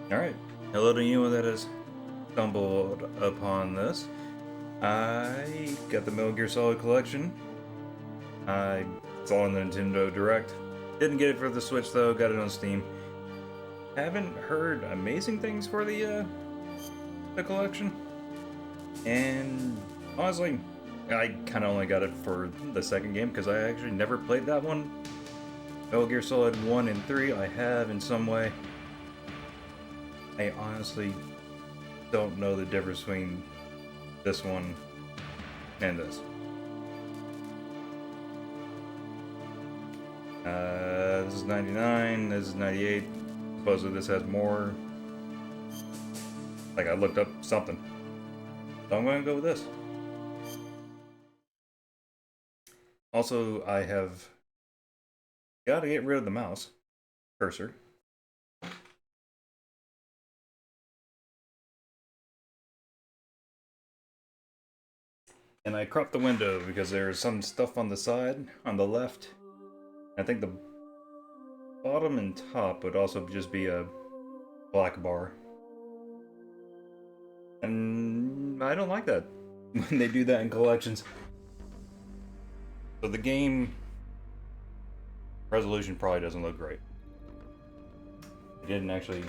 Alright, hello to anyone that has stumbled upon this. I got the Metal Gear Solid collection. I saw it on the Nintendo Direct. Didn't get it for the Switch though, got it on Steam. Haven't heard amazing things for the collection. And honestly, I kind of only got it for the second game because I actually never played that one. Metal Gear Solid 1 and 3 I have in some way. I honestly don't know the difference between this one and this. This is 99, this is 98. Supposedly this has more. Like, I looked up something. So I'm going to go with this. Also, I have got to get rid of the mouse cursor. And I cropped the window because there's some stuff on the side, on the left. I think the bottom and top would also just be a black bar. And I don't like that when they do that in collections. So the game resolution probably doesn't look great. It didn't actually...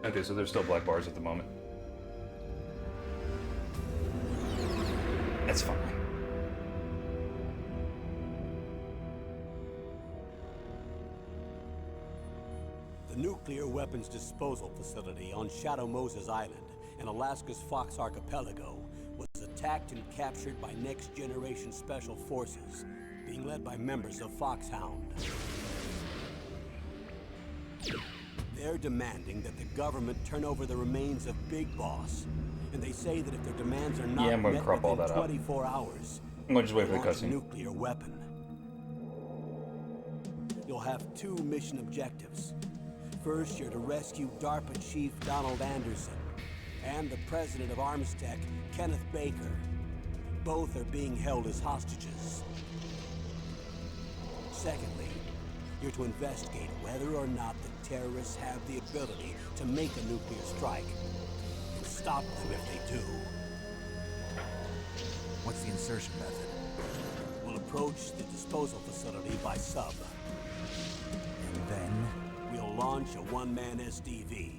Okay, so there's still black bars at the moment. That's fine. The nuclear weapons disposal facility on Shadow Moses Island in Alaska's Fox Archipelago was attacked and captured by next-generation special forces, being led by members of Foxhound. They're demanding that the government turn over the remains of Big Boss, and they say that if their demands are not met within 24 hours, I'm gonna just wait for the launch a cutscene. nuclear weapon. You'll have two mission objectives. First, you're to rescue DARPA Chief Donald Anderson and the president of Armstech, Kenneth Baker. Both are being held as hostages. Secondly, you're to investigate whether or not the terrorists have the ability to make a nuclear strike and stop them if they do. What's the insertion method? We'll approach the disposal facility by sub. And then? We'll launch a one-man SDV.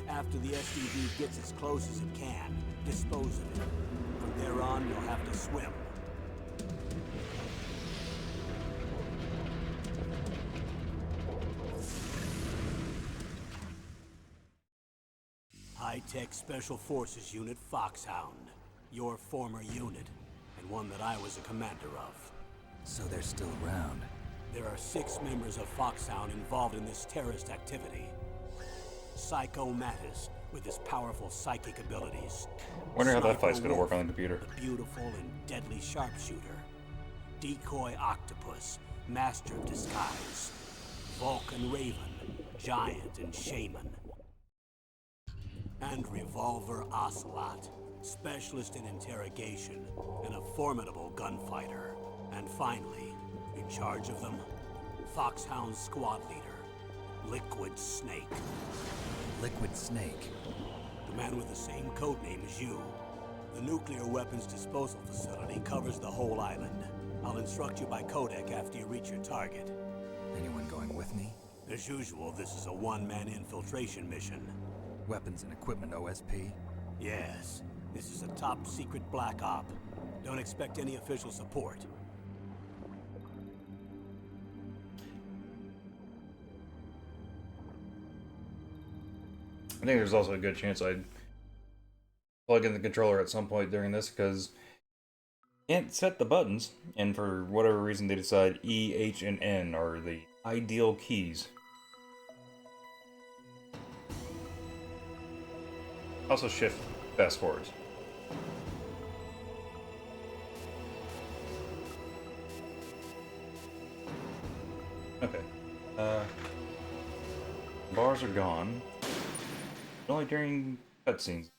After the SDV gets as close as it can, dispose of it. From there on, you'll have to swim. High-Tech Special Forces Unit Foxhound. Your former unit, and one that I was a commander of. So they're still around. There are 6 members of Foxhound involved in this terrorist activity. Psycho Mattis, with his powerful psychic abilities. Wonder how that Sniper fight's gonna work Wolf, on the computer. The beautiful and deadly sharpshooter. Decoy Octopus, master of disguise. Vulcan Raven, giant and shaman. And Revolver Ocelot, specialist in interrogation and a formidable gunfighter. And finally, in charge of them, Foxhound squad leader, Liquid Snake. Liquid Snake. The man with the same codename as you. The nuclear weapons disposal facility covers the whole island. I'll instruct you by codec after you reach your target. Anyone going with me? As usual, this is a one-man infiltration mission. Weapons and equipment OSP? Yes, this is a top-secret black op. Don't expect any official support. I think there's also a good chance I'd plug in the controller at some point during this because can't set the buttons, and for whatever reason they decide E, H, and N are the ideal keys. Also shift fast forwards. Okay. Bars are gone. Only during cutscenes.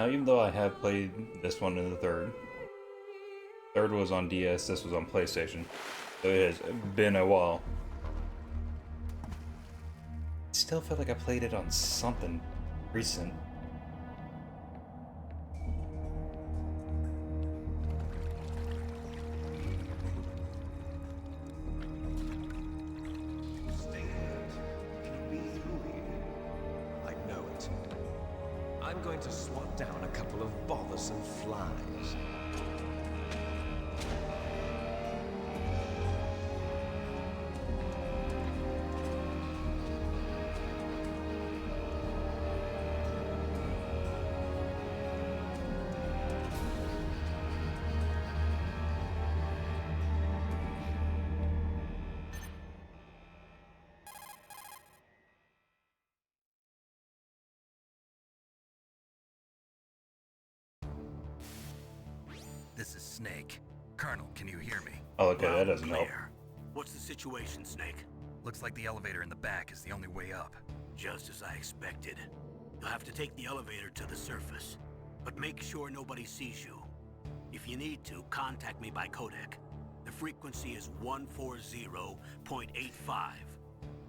Now, even though I have played this one in the third. Third was on DS, this was on PlayStation. So it has been a while. I still feel like I played it on something recent. I'm going to swat down a couple of bothersome flies. This is Snake. Colonel, can you hear me? Oh, okay, Loud that and doesn't help. clear. What's the situation, Snake? Looks like the elevator in the back is the only way up. Just as I expected. You'll have to take the elevator to the surface. But make sure nobody sees you. If you need to, contact me by codec. The frequency is 140.85.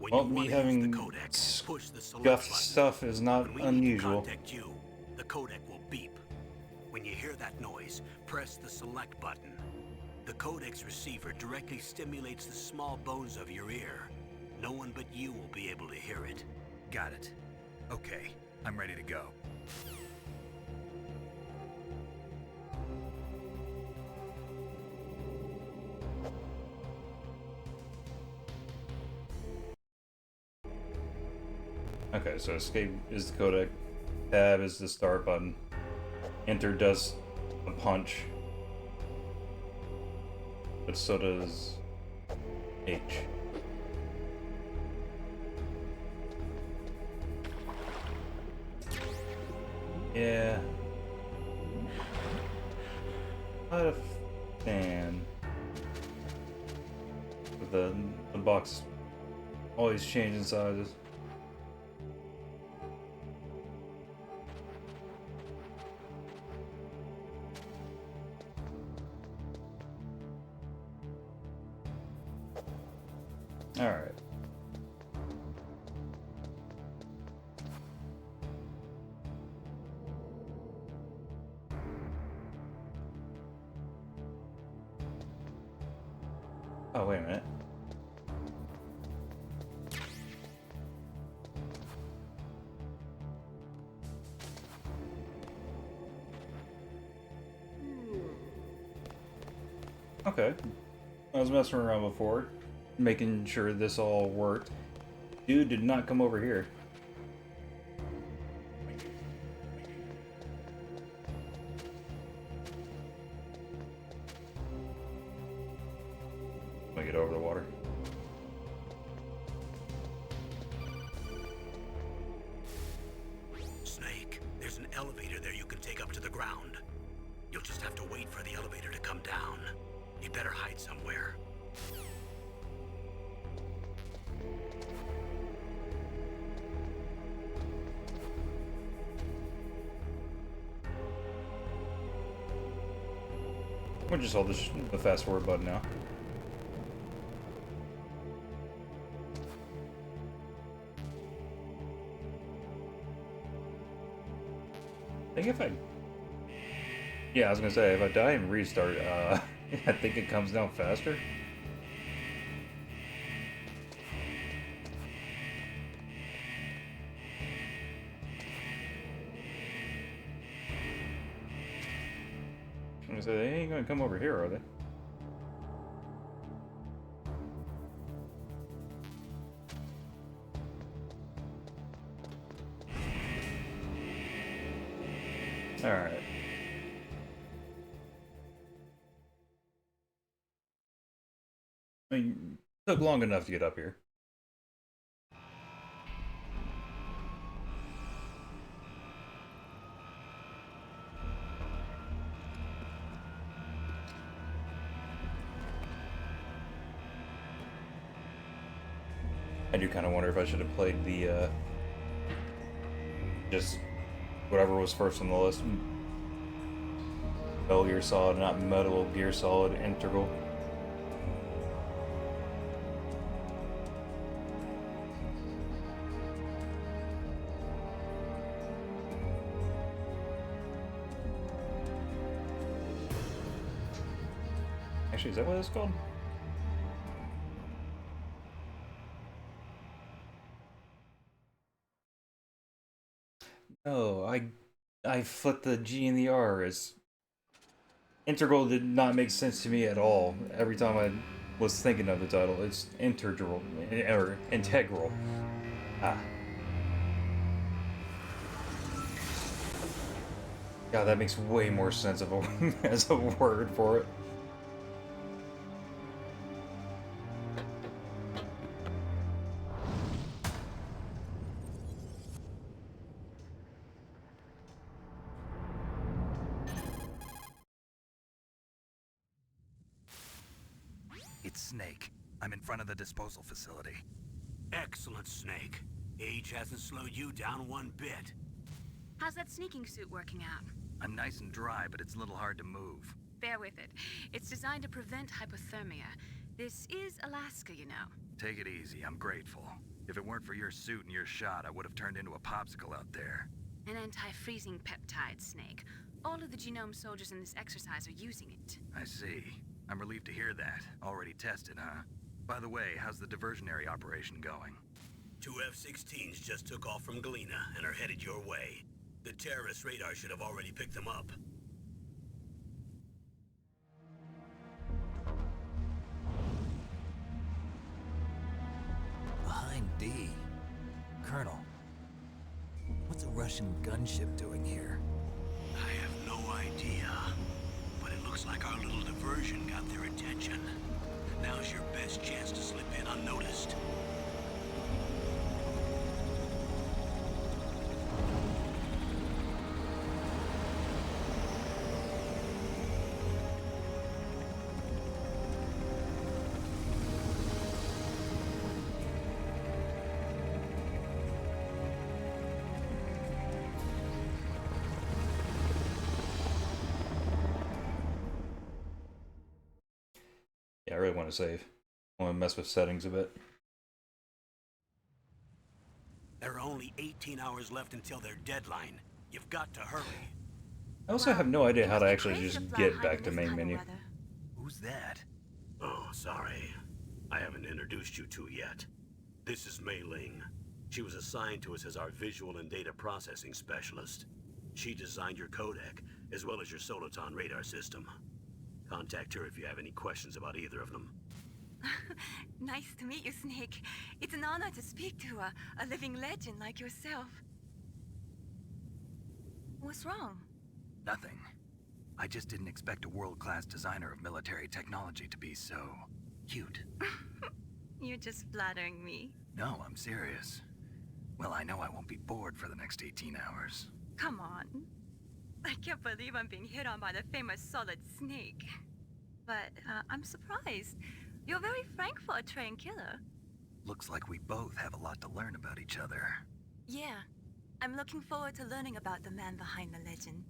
When Well, you me want to having use the codec, push the select scuffed button. stuff is not When we need to unusual. contact you, the codec will beep. When you hear that noise, press the select button. The codec's receiver directly stimulates the small bones of your ear. No one but you will be able to hear it. Got it. Okay, I'm ready to go. Okay, so escape is the codec, tab is the start button, enter does a punch, but so does H. Yeah. Not a fan. With the box always changing sizes. Alright. Oh, wait a minute. Okay. I was messing around before, making sure this all worked. Dude did not come over here. Let me get over the water. Snake, there's an elevator there you can take up to the ground. You'll just have to wait for the elevator to come down. You better hide somewhere. We'll just hold the fast forward button now. I think if I... Yeah, I was gonna say, if I die and restart, I think it comes down faster. I'm gonna say, they ain't gonna come over here, are they? Alright. I mean, took long enough to get up here. I do kind of wonder if I should have played the, just whatever was first on the list. Metal Gear Solid, not Metal Gear Solid Integral. Actually, is that what it's called? No, I flipped the G and the R. As integral did not make sense to me at all. Every time I was thinking of the title, it's integral or integral. Ah, God, that makes way more sense of as a word for it. It's Snake. I'm in front of the disposal facility. Excellent, Snake. Age hasn't slowed you down one bit. How's that sneaking suit working out? I'm nice and dry, but it's a little hard to move. Bear with it. It's designed to prevent hypothermia. This is Alaska, you know. Take it easy, I'm grateful. If it weren't for your suit and your shot, I would have turned into a popsicle out there. An anti-freezing peptide, Snake. All of the genome soldiers in this exercise are using it. I see. I'm relieved to hear that. Already tested, huh? By the way, how's the diversionary operation going? 2 F-16s just took off from Galena and are headed your way. The terrorist radar should have already picked them up. Behind D. Colonel, what's a Russian gunship doing here? I have no idea, but it looks like our little diversion got their attention. Now's your best chance to slip in unnoticed. Yeah, I really want to save. I want to mess with settings a bit. There are only 18 hours left until their deadline. You've got to hurry. I also have no idea how to actually Crazy just fly get high back in to this main kind of menu. weather. Who's that? Oh, sorry. I haven't introduced you to yet. This is Mei Ling. She was assigned to us as our visual and data processing specialist. She designed your codec, as well as your Soliton radar system. Contact her if you have any questions about either of them. Nice to meet you, Snake. It's an honor to speak to a living legend like yourself. What's wrong? Nothing. I just didn't expect a world-class designer of military technology to be so cute. You're just flattering me. No, I'm serious. Well, I know I won't be bored for the next 18 hours. Come on. I can't believe I'm being hit on by the famous Solid Snake. But I'm surprised. You're very frank for a trained killer. Looks like we both have a lot to learn about each other. Yeah. I'm looking forward to learning about the man behind the legend.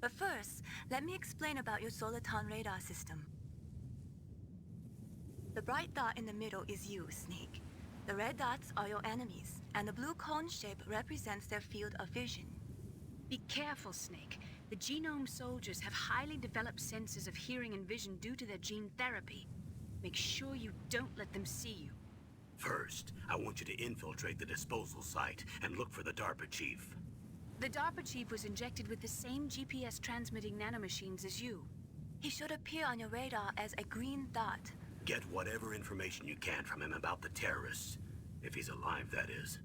But first, let me explain about your Soliton radar system. The bright dot in the middle is you, Snake. The red dots are your enemies, and the blue cone shape represents their field of vision. Be careful, Snake. The genome soldiers have highly developed senses of hearing and vision due to their gene therapy. Make sure you don't let them see you. First, I want you to infiltrate the disposal site and look for the DARPA chief. The DARPA chief was injected with the same GPS transmitting nanomachines as you. He should appear on your radar as a green dot. Get whatever information you can from him about the terrorists. If he's alive, that is.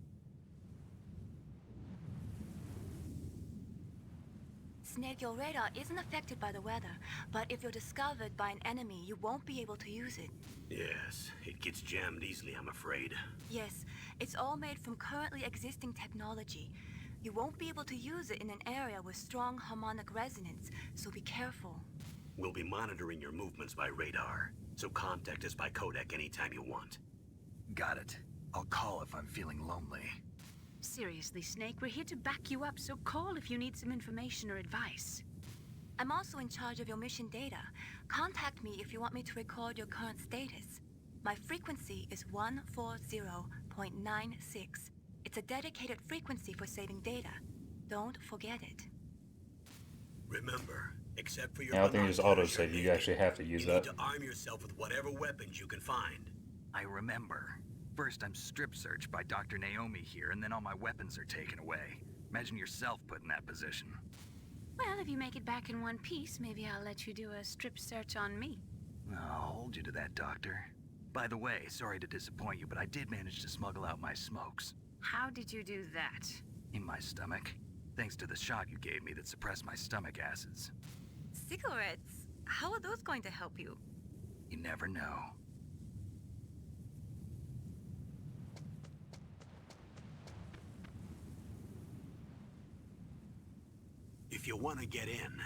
Snake, your radar isn't affected by the weather, but if you're discovered by an enemy, you won't be able to use it. Yes, it gets jammed easily, I'm afraid. Yes, it's all made from currently existing technology. You won't be able to use it in an area with strong harmonic resonance, so be careful. We'll be monitoring your movements by radar, so contact us by codec anytime you want. Got it. I'll call if I'm feeling lonely. Seriously, Snake, we're here to back you up, so call if you need some information or advice. I'm also in charge of your mission data. Contact me if you want me to record your current status. My frequency is 140.96. It's a dedicated frequency for saving data. Don't forget it. Remember, except for your Yeah, I don't think it's binoculars, autosave. you're You actually have to use You that. need to arm yourself with whatever weapons you can find. I remember. First, I'm strip searched by Dr. Naomi here, and then all my weapons are taken away. Imagine yourself put in that position. Well, if you make it back in one piece, maybe I'll let you do a strip search on me. I'll hold you to that, Doctor. By the way, sorry to disappoint you, but I did manage to smuggle out my smokes. How did you do that? In my stomach. Thanks to the shot you gave me that suppressed my stomach acids. Cigarettes? How are those going to help you? You never know. If you want to get in,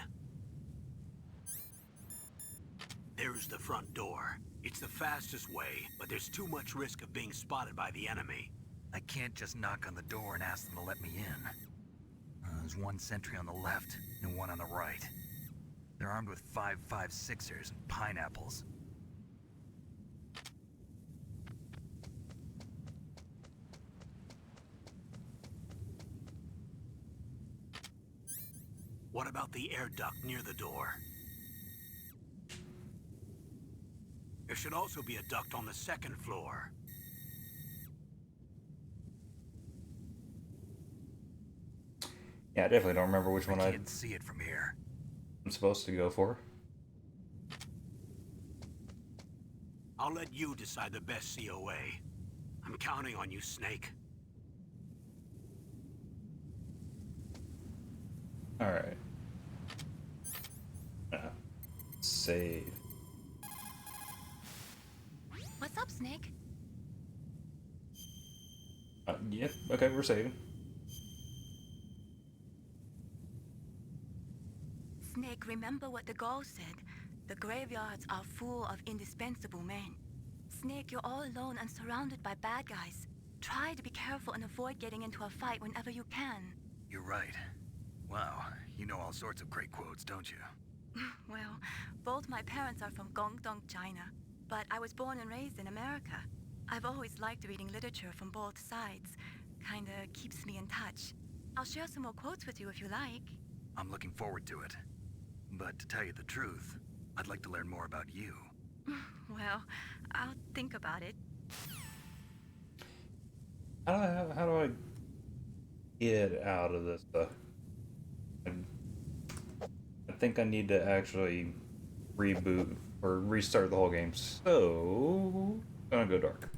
there's the front door. It's the fastest way, but there's too much risk of being spotted by the enemy. I can't just knock on the door and ask them to let me in. There's one sentry on the left and one on the right. They're armed with 5.56ers and pineapples. What about the air duct near the door? There should also be a duct on the second floor. Yeah, I definitely don't remember which one I can't see it from here. I'm supposed to go for. I'll let you decide the best COA. I'm counting on you, Snake. Alright. Save. What's up, Snake? Yep, okay, we're saving. Snake, remember what the Gaul said. The graveyards are full of indispensable men. Snake, you're all alone and surrounded by bad guys. Try to be careful and avoid getting into a fight whenever you can. You're right. Wow, you know all sorts of great quotes, don't you? Well, both my parents are from Guangdong, China, but I was born and raised in America. I've always liked reading literature from both sides. Kinda keeps me in touch. I'll share some more quotes with you if you like. I'm looking forward to it. But to tell you the truth, I'd like to learn more about you. Well, I'll think about it. How do I get out of this stuff? I think I need to actually reboot or restart the whole game. So, gonna go dark.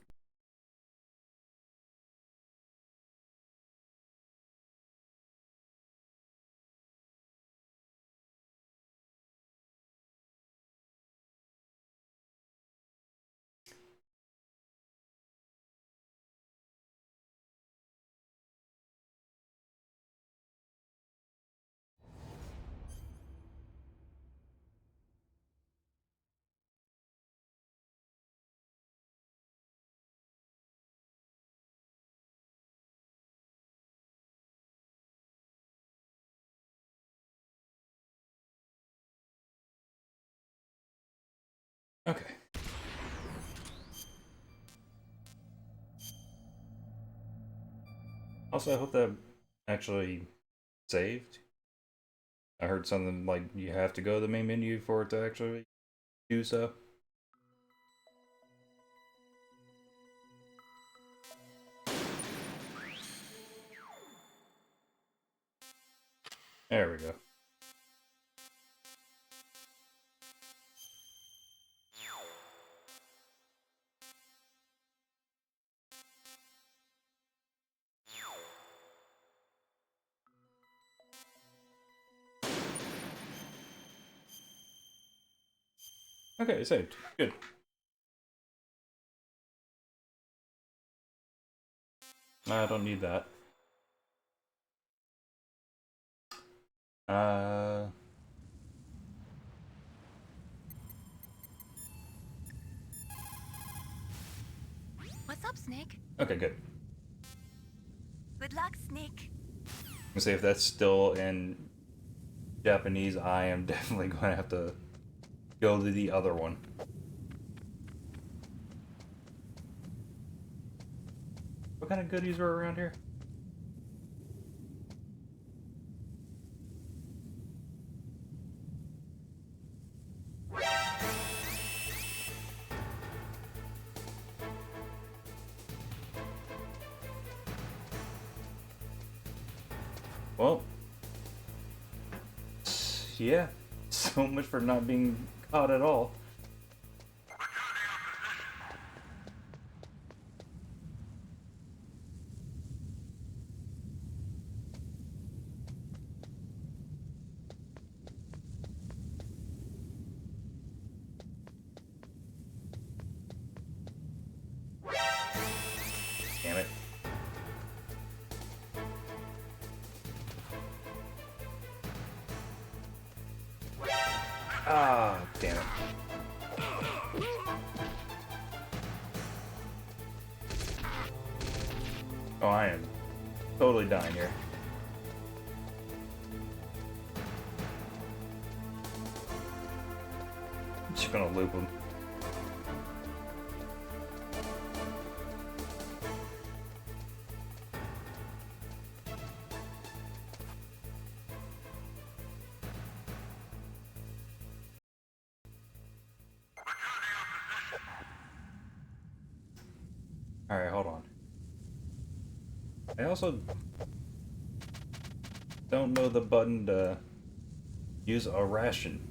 Okay. Also, I hope that actually saved. I heard something like you have to go to the main menu for it to actually do so. There we go. Okay, it saved. Good. I don't need that. What's up, Snake? Okay, good. Good Good luck, Snake. I'm gonna say if that's still in Japanese, I am definitely going to have to go to the other one. What kind of goodies were around here? Well, yeah, so much for not being caught at all. Damn it. Ah, damn it. Oh, I am totally dying here. I'm just gonna loop him. Alright, hold on. I also don't know the button to use a ration.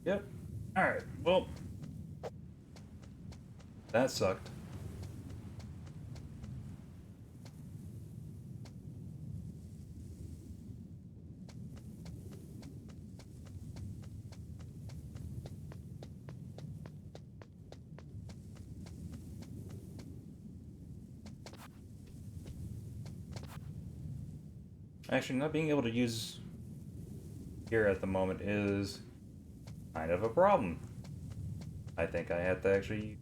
Yep. Alright, well, that sucked. Actually, not being able to use here at the moment is kind of a problem. I think I have to actually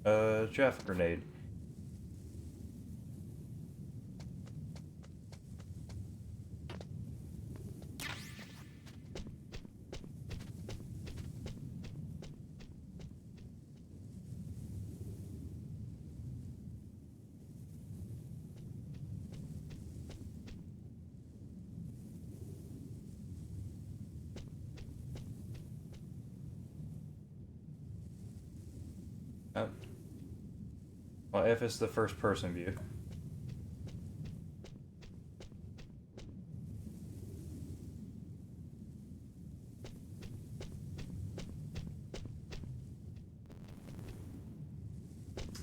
chaff grenade. Well, if it's the first person view.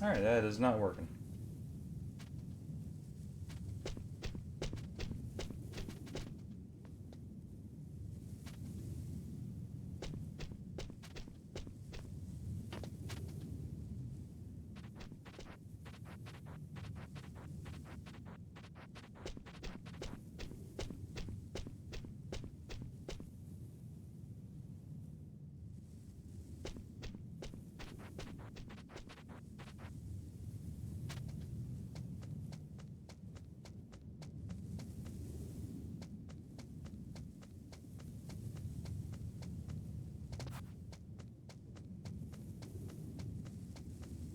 Alright, that is not working.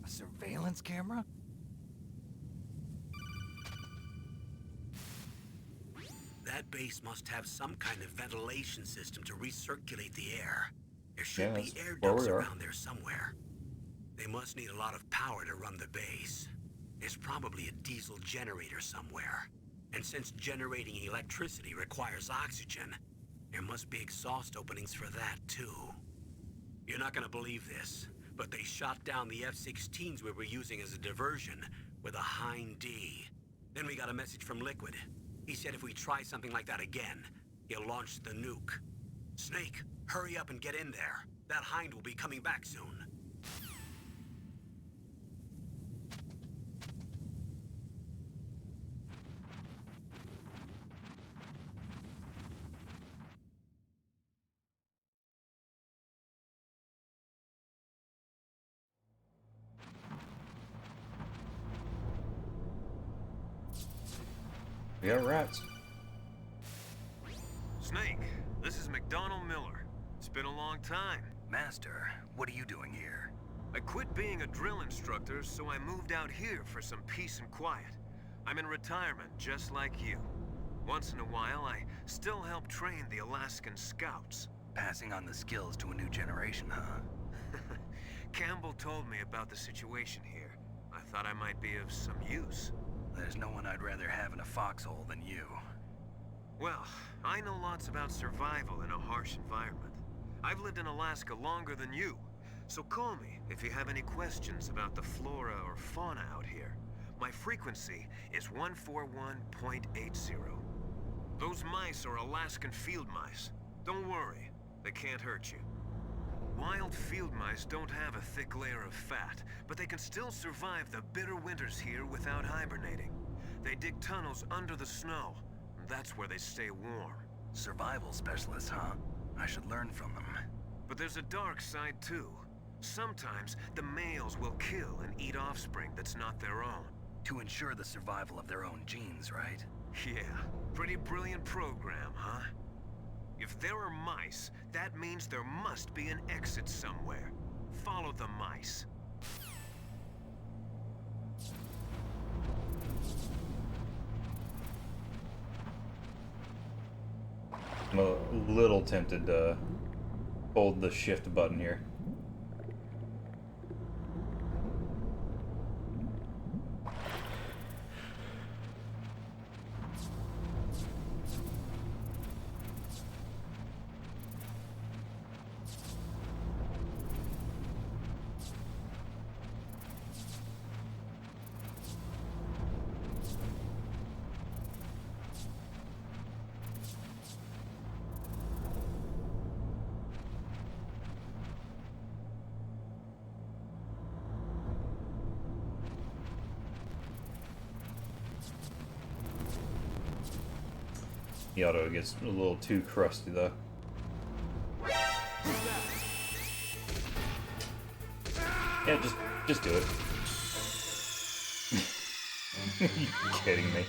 A surveillance camera? That base must have some kind of ventilation system to recirculate the air. There should Yeah, be that's air where ducts we are. around there somewhere. They must need a lot of power to run the base. There's probably a diesel generator somewhere. And since generating electricity requires oxygen, there must be exhaust openings for that too. You're not gonna believe this, but they shot down the F-16s we were using as a diversion with a Hind D. Then we got a message from Liquid. He said if we try something like that again, he'll launch the nuke. Snake, Hurry up and get in there. That hind will be coming back soon. We got rats. Snake, this is McDonald Miller. It's been a long time. Master, what are you doing here? I quit being a drill instructor, so I moved out here for some peace and quiet. I'm in retirement, just like you. Once in a while, I still help train the Alaskan Scouts. Passing on the skills to a new generation, huh? Campbell told me about the situation here. I thought I might be of some use. There's no one I'd rather have in a foxhole than you. Well, I know lots about survival in a harsh environment. I've lived in Alaska longer than you, so call me if you have any questions about the flora or fauna out here. My frequency is 141.80. Those mice are Alaskan field mice. Don't worry, they can't hurt you. Wild field mice don't have a thick layer of fat, but they can still survive the bitter winters here without hibernating. They dig tunnels under the snow. That's where they stay warm. Survival specialists, huh? I should learn from them. But there's a dark side too. Sometimes the males will kill and eat offspring that's not their own. To ensure the survival of their own genes, right? Yeah, pretty brilliant program, huh? If there are mice, that means there must be an exit somewhere. Follow the mice. I'm a little tempted to hold the shift button here. The auto gets a little too crusty though. Yeah, just do it. You kidding me?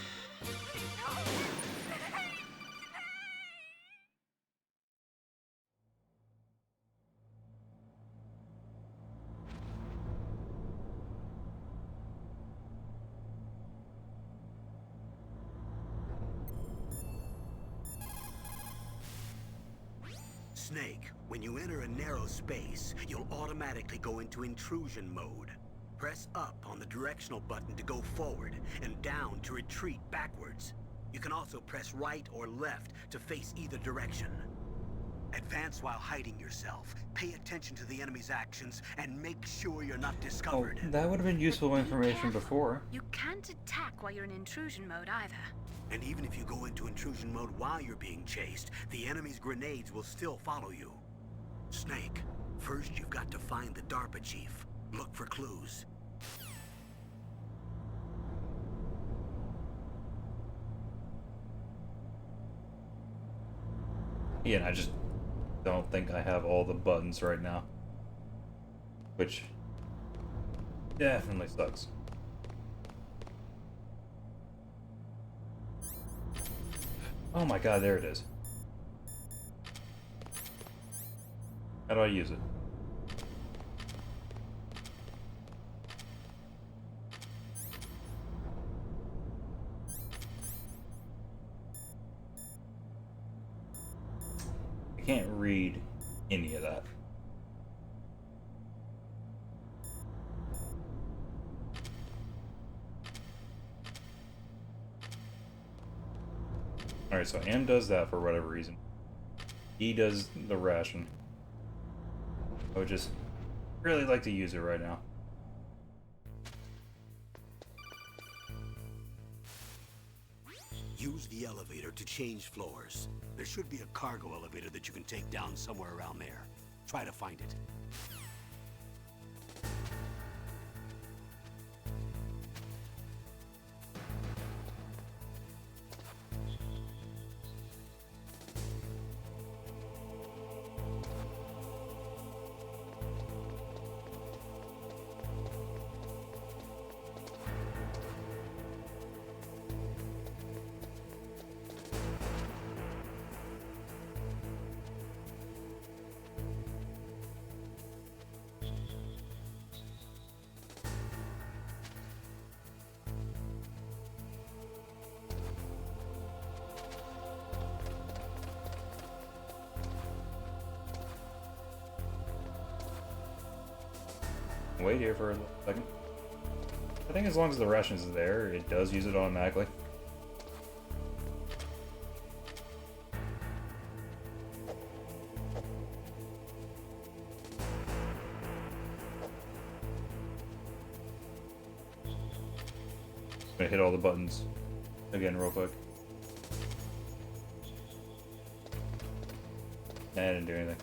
Snake, when you enter a narrow space, you'll automatically go into intrusion mode. Press up on the directional button to go forward, and down to retreat backwards. You can also press right or left to face either direction. Advance while hiding yourself. Pay attention to the enemy's actions, and make sure you're not Oh, discovered. that would have been useful information Careful. before. You can't attack while you're in intrusion mode either. And even if you go into intrusion mode while you're being chased, the enemy's grenades will still follow you. Snake, first you've got to find the DARPA chief. Look for clues. Yeah, and I just don't think I have all the buttons right now. Which definitely sucks. Oh my god, there it is. How do I use it? I can't read any of that. Alright, so M does that for whatever reason. E does the ration. I would just really like to use it right now. You Use the elevator to change floors. There should be a cargo elevator that you can take down somewhere around there. Try to find it. Wait here for a second. I think as long as the rations is there, it does use it automatically. I'm gonna hit all the buttons again real quick. Nah, I didn't do anything.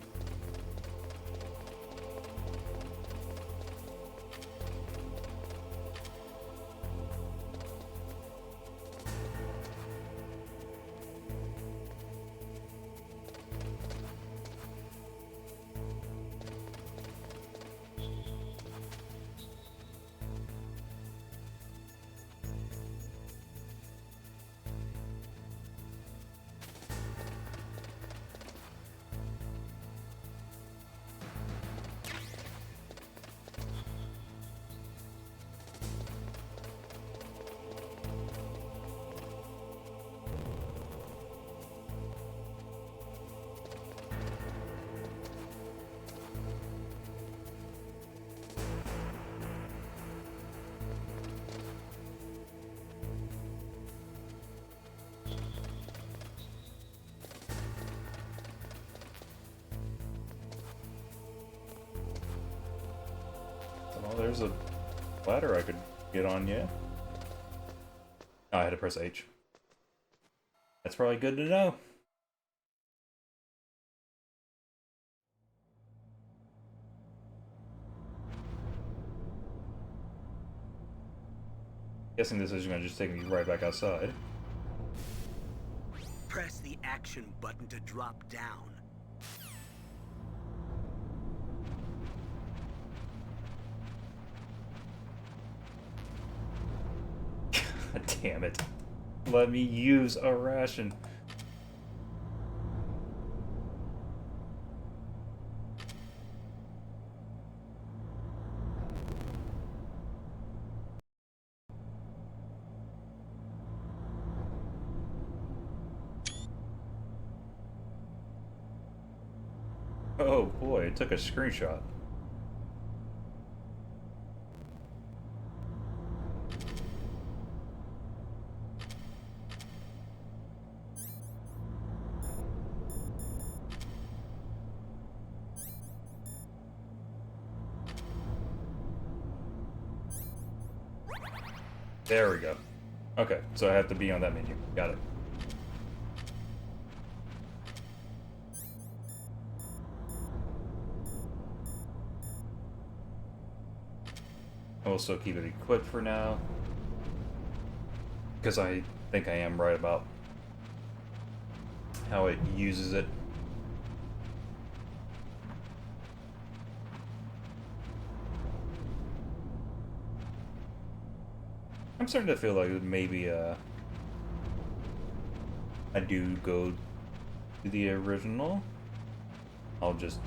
Well, there's a ladder I could get on, yeah. Oh, I had to press H. That's probably good to know. Guessing this is gonna just take me right back outside. Press the action button to drop down. God damn it. Let me use a ration. Oh boy, it took a screenshot. There we go. Okay, so I have to be on that menu. Got it. I'll also keep it equipped for now, because I think I am right about how it uses it. I'm starting to feel like maybe I do go to the original. I'll just,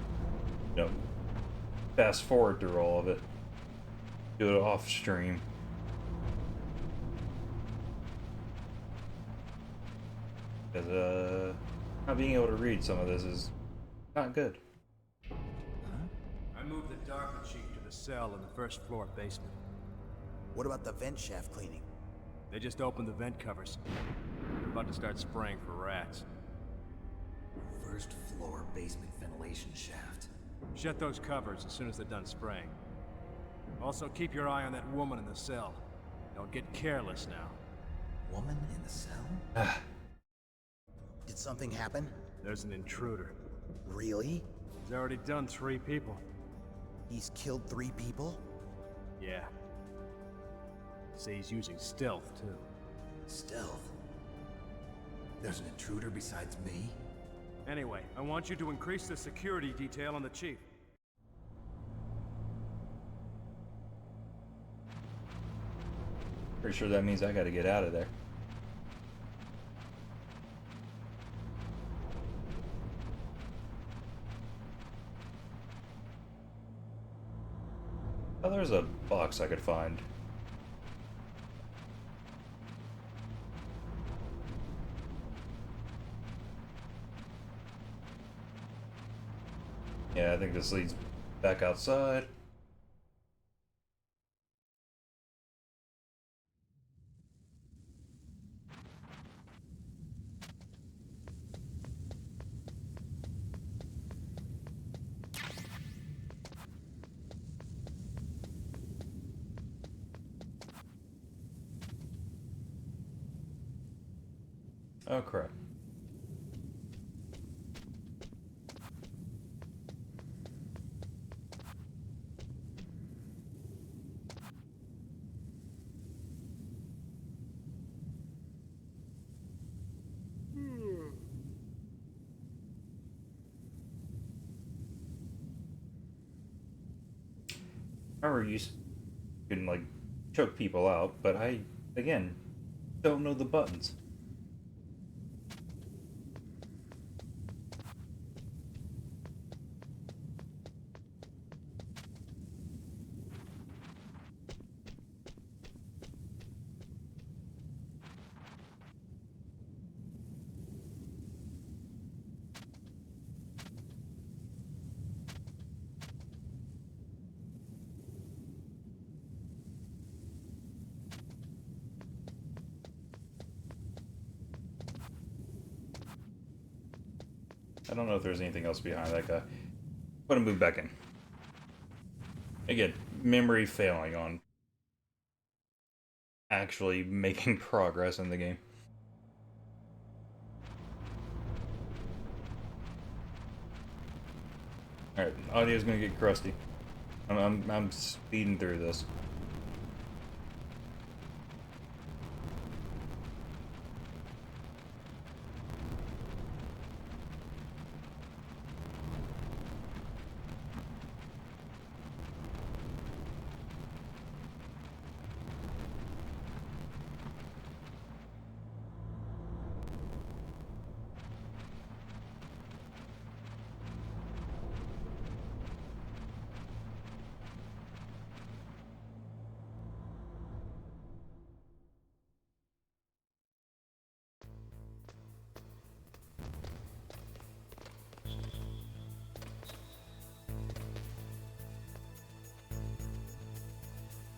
you know, fast forward through all of it. Do it off stream. Because not being able to read some of this is not good. I moved the Dark Chief to the cell in the first floor basement. What about the vent shaft cleaning? They just opened the vent covers. They're about to start spraying for rats. First floor basement ventilation shaft. Shut those covers as soon as they're done spraying. Also, keep your eye on that woman in the cell. Don't get careless now. Woman in the cell? something happen? There's an intruder. Really? He's already done 3 people. He's killed 3 people? Yeah. Say he's using stealth, too. Stealth? There's an intruder besides me? Anyway, I want you to increase the security detail on the chief. Pretty sure that means I gotta get out of there. Oh, there's a box I could find. Yeah, I think this leads back outside. Oh crap. I remember you can like choke people out, but I again don't know the buttons. I don't know if there's anything else behind that guy. I'm gonna move back in. Again, memory failing on actually making progress in the game. Alright, audio's gonna get crusty. I'm speeding through this.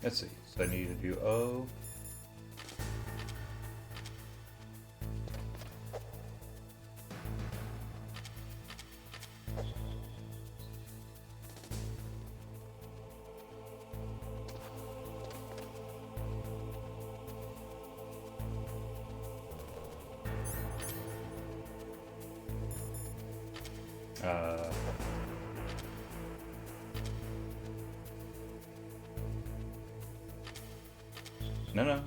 Let's see. So I need to do O. No.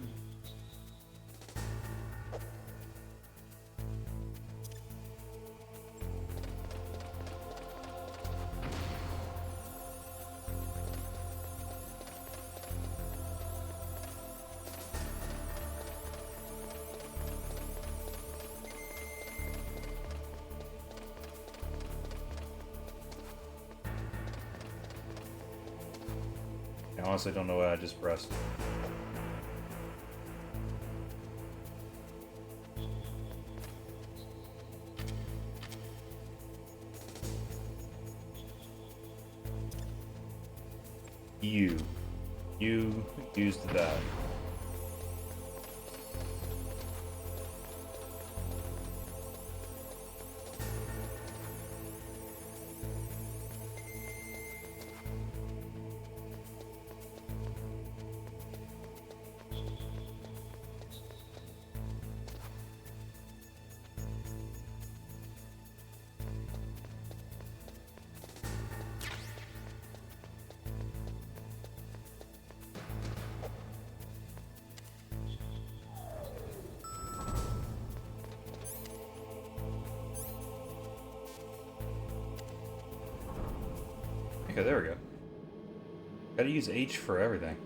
I honestly don't know what I just pressed. You used that. Okay, there we go. Gotta use H for everything.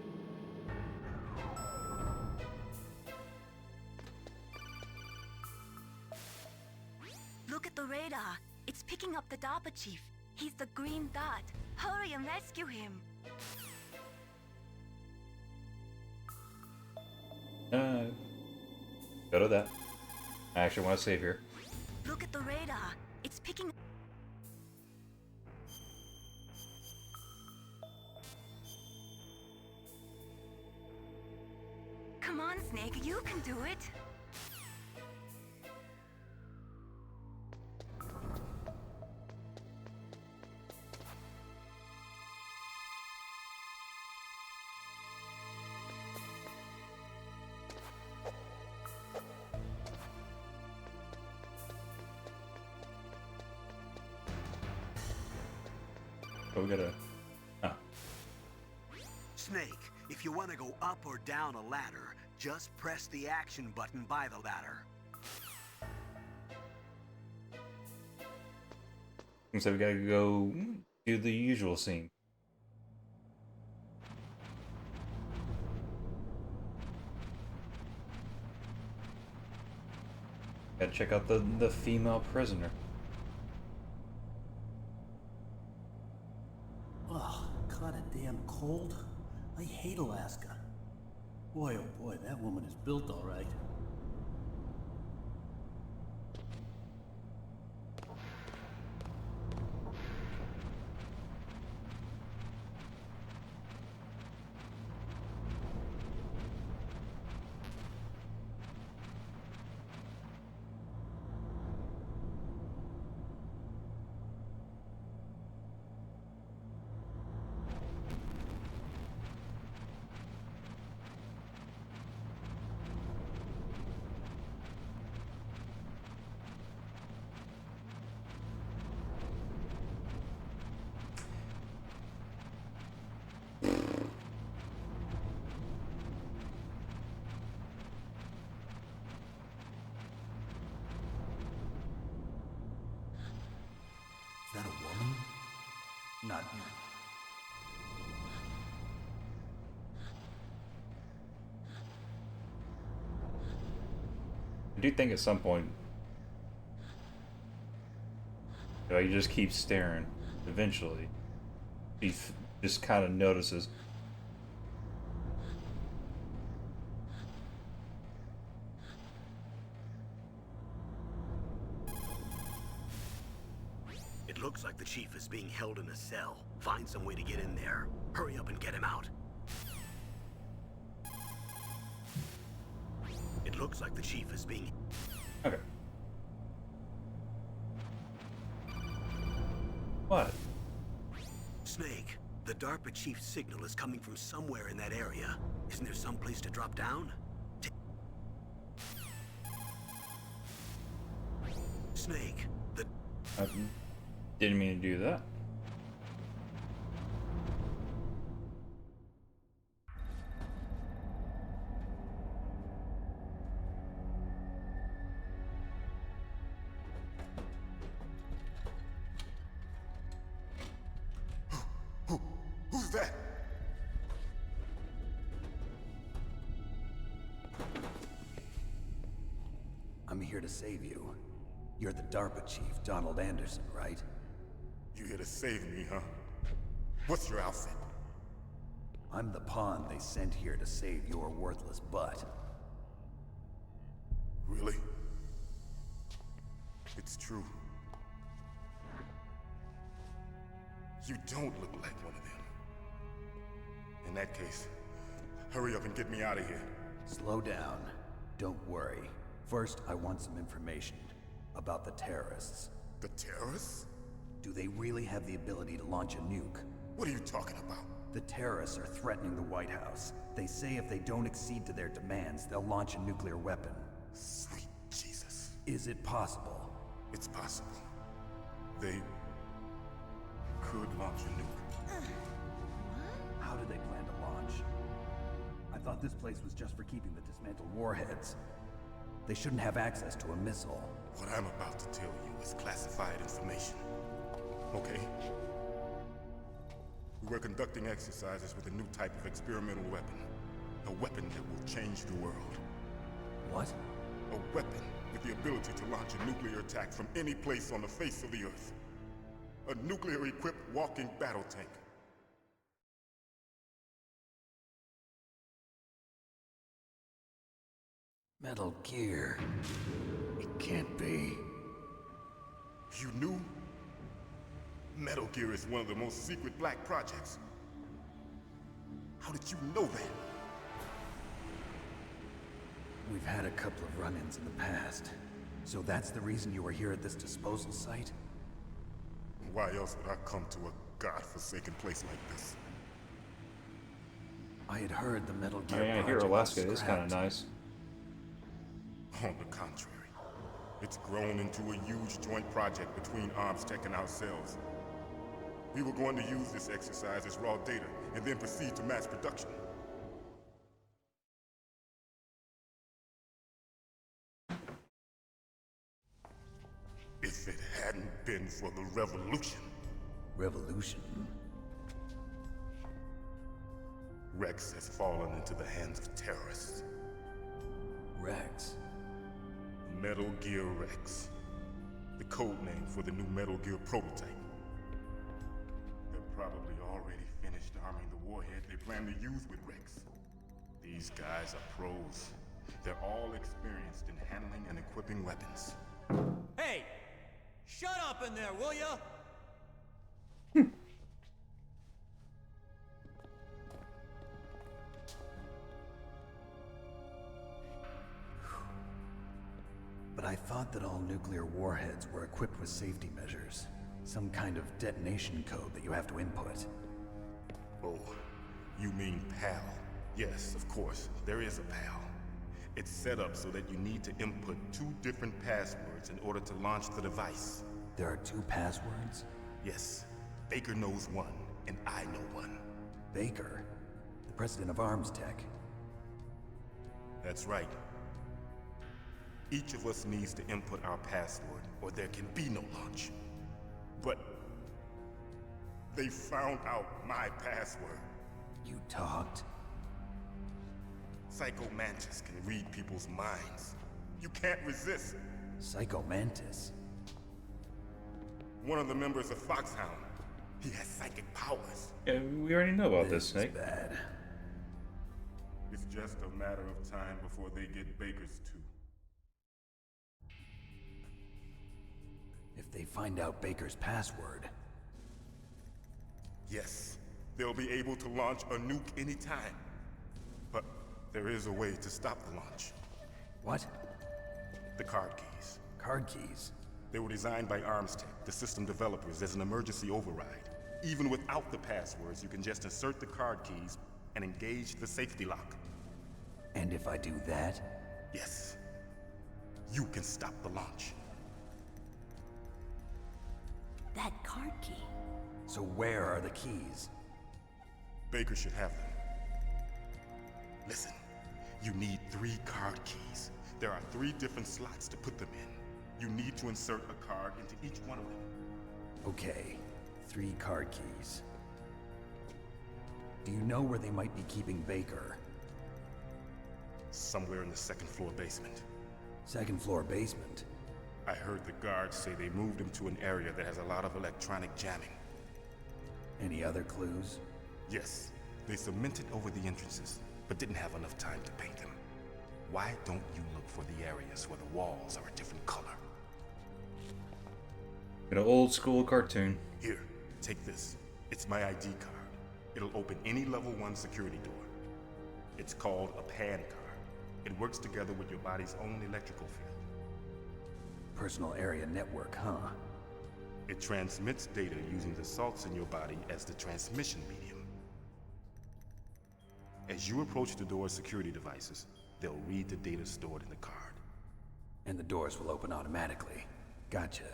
Look at the radar. It's picking up the DARPA chief. He's the green dot. Hurry and rescue him. Go to that. I actually want to save here. Look at the radar. It's picking... Come on, Snake. You can do it. Oh, we gotta... Oh. Snake, if you want to go up or down a ladder, just press the action button by the ladder. So we gotta go do the usual scene. Gotta check out the female prisoner. Ugh, kinda damn cold. I hate Alaska. Boy, oh boy, that woman is built all right. Is that a woman? Not you. I do think at some point, you know, he just keeps staring. Eventually, he just kind of notices. It looks like the chief is being held in a cell. Find some way to get in there. Hurry up and get him out. It looks like the chief is being... Okay. What? Snake, the DARPA chief's signal is coming from somewhere in that area. Isn't there some place to drop down? Snake, the... Didn't mean to do that. Who's that? I'm here to save you. You're the DARPA chief, Donald Anderson, right? You here to save me, huh? What's your outfit? I'm the pawn they sent here to save your worthless butt. Really? It's true. You don't look like one of them. In that case, hurry up and get me out of here. Slow down. Don't worry. First, I want some information about the terrorists. The terrorists? Do they really have the ability to launch a nuke? What are you talking about? The terrorists are threatening the White House. They say if they don't accede to their demands, they'll launch a nuclear weapon. Sweet Jesus. Is it possible? It's possible. They could launch a nuke. How do they plan to launch? I thought this place was just for keeping the dismantled warheads. They shouldn't have access to a missile. What I'm about to tell you is classified information. Okay? We were conducting exercises with a new type of experimental weapon. A weapon that will change the world. What? A weapon with the ability to launch a nuclear attack from any place on the face of the Earth. A nuclear-equipped walking battle tank. Metal Gear. It can't be. You knew? Metal Gear is one of the most secret black projects. How did you know that? We've had a couple of run-ins in the past. So that's the reason you were here at this disposal site? Why else would I come to a godforsaken place like this? I had heard the Metal Gear I hear project Alaska was is kind of scrapped. nice. On the contrary, it's grown into a huge joint project between ArmsTech and ourselves. We were going to use this exercise as raw data and then proceed to mass production. If it hadn't been for the revolution. Revolution? Rex has fallen into the hands of terrorists. Rex? Metal Gear Rex. The code name for the new Metal Gear prototype. They're probably already finished arming the warhead they plan to use with Rex. These guys are pros. They're all experienced in handling and equipping weapons. Hey! Shut up in there, will ya? But I thought that all nuclear warheads were equipped with safety measures. Some kind of detonation code that you have to input. Oh, you mean PAL? Yes, of course, there is a PAL. It's set up so that you need to input 2 different passwords in order to launch the device. There are 2 passwords? Yes. Baker knows one, and I know one. Baker? The president of ArmsTech? That's right. Each of us needs to input our password, or there can be no launch. But they found out my password. You talked? Psycho Mantis can read people's minds. You can't resist. Psycho Mantis? One of the members of Foxhound. He has psychic powers. Yeah, we already know about this, Snake. Is bad. It's just a matter of time before they get Baker's too. If they find out Baker's password... Yes, they'll be able to launch a nuke anytime. But there is a way to stop the launch. What? The card keys. Card keys? They were designed by ArmsTech, the system developers, as an emergency override. Even without the passwords, you can just insert the card keys and engage the safety lock. And if I do that? Yes. You can stop the launch. That card key. So where are the keys? Baker should have them. Listen, you need 3 card keys. There are 3 different slots to put them in. You need to insert a card into each one of them. Okay, 3 card keys. Do you know where they might be keeping Baker? Somewhere in the 2nd floor basement. 2nd floor basement? I heard the guards say they moved him to an area that has a lot of electronic jamming. Any other clues? Yes, they cemented over the entrances, but didn't have enough time to paint them. Why don't you look for the areas where the walls are a different color? An old school cartoon. Here, take this. It's my ID card. It'll open any level 1 security door. It's called a PAN card. It works together with your body's own electrical field. Personal area network, huh? It transmits data using the salts in your body as the transmission medium. As you approach the door's security devices, they'll read the data stored in the card. And the doors will open automatically. Gotcha.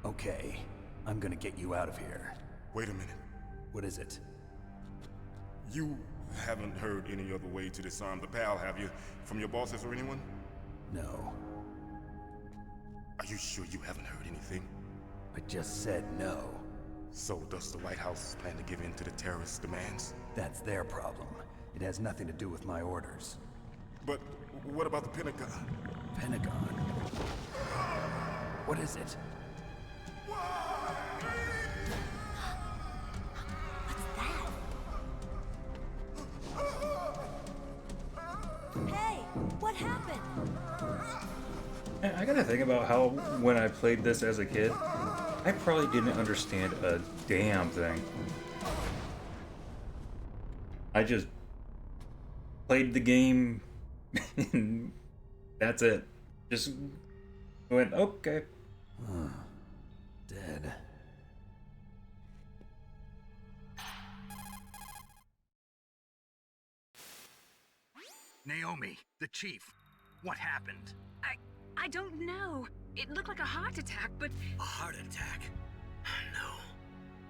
Okay, I'm gonna get you out of here. Wait a minute. What is it? You haven't heard any other way to disarm the PAL, have you? From your bosses or anyone? No. Are you sure you haven't heard anything? I just said no. So does the White House plan to give in to the terrorists' demands? That's their problem. It has nothing to do with my orders. But what about the Pentagon? Pentagon? What is it? Hey, what happened? And I gotta think about how when I played this as a kid, I probably didn't understand a damn thing. I just played the game and that's it. Just went, okay. Dead. Naomi, the chief. What happened? I don't know. It looked like a heart attack, but... A heart attack? No.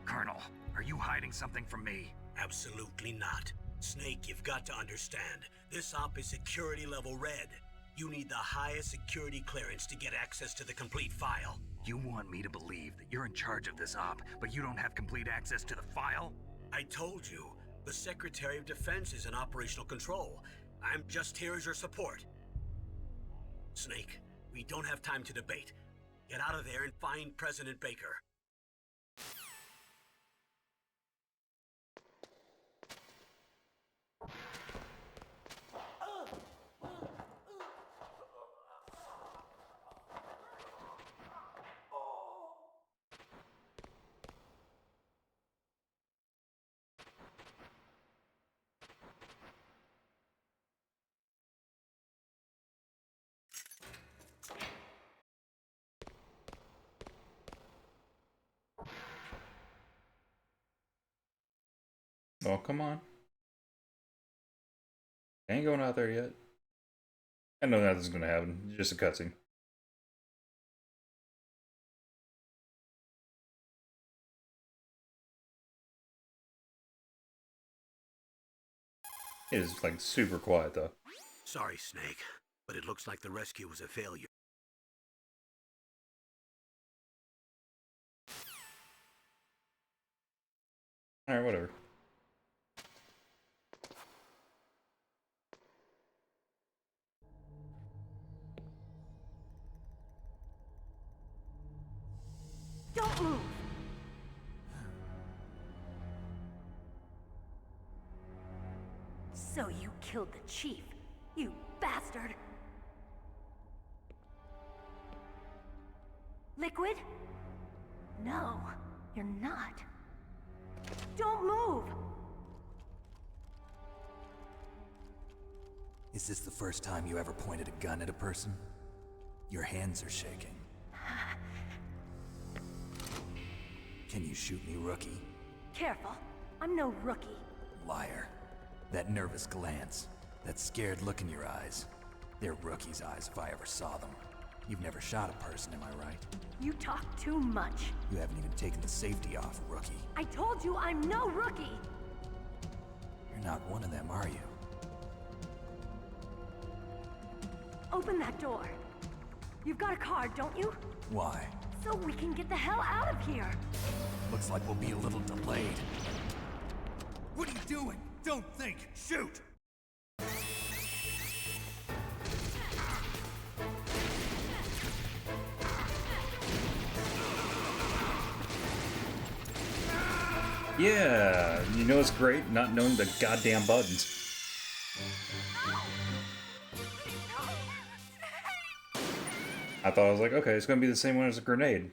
Colonel, are you hiding something from me? Absolutely not. Snake, you've got to understand. This op is security level red. You need the highest security clearance to get access to the complete file. You want me to believe that you're in charge of this op, but you don't have complete access to the file? I told you, the Secretary of Defense is in operational control. I'm just here as your support. Snake, we don't have time to debate. Get out of there and find President Baker. Oh, come on. I ain't going out there yet. I know nothing's gonna happen. It's just a cutscene. It is like super quiet though. Sorry, Snake, but it looks like the rescue was a failure. Alright, whatever. Don't move! So you killed the chief, you bastard! Liquid? No, you're not. Don't move! Is this the first time you ever pointed a gun at a person? Your hands are shaking. Can you shoot me, rookie? Careful, I'm no rookie. Liar. That nervous glance, that scared look in your eyes. They're rookie's eyes if I ever saw them. You've never shot a person, am I right? You talk too much. You haven't even taken the safety off, rookie. I told you I'm no rookie! You're not one of them, are you? Open that door. You've got a card, don't you? Why? So we can get the hell out of here. Looks like we'll be a little delayed. What are you doing? Don't think! Shoot! Yeah, you know it's great not knowing the goddamn buttons. I thought I was like, okay, it's gonna be the same one as a grenade.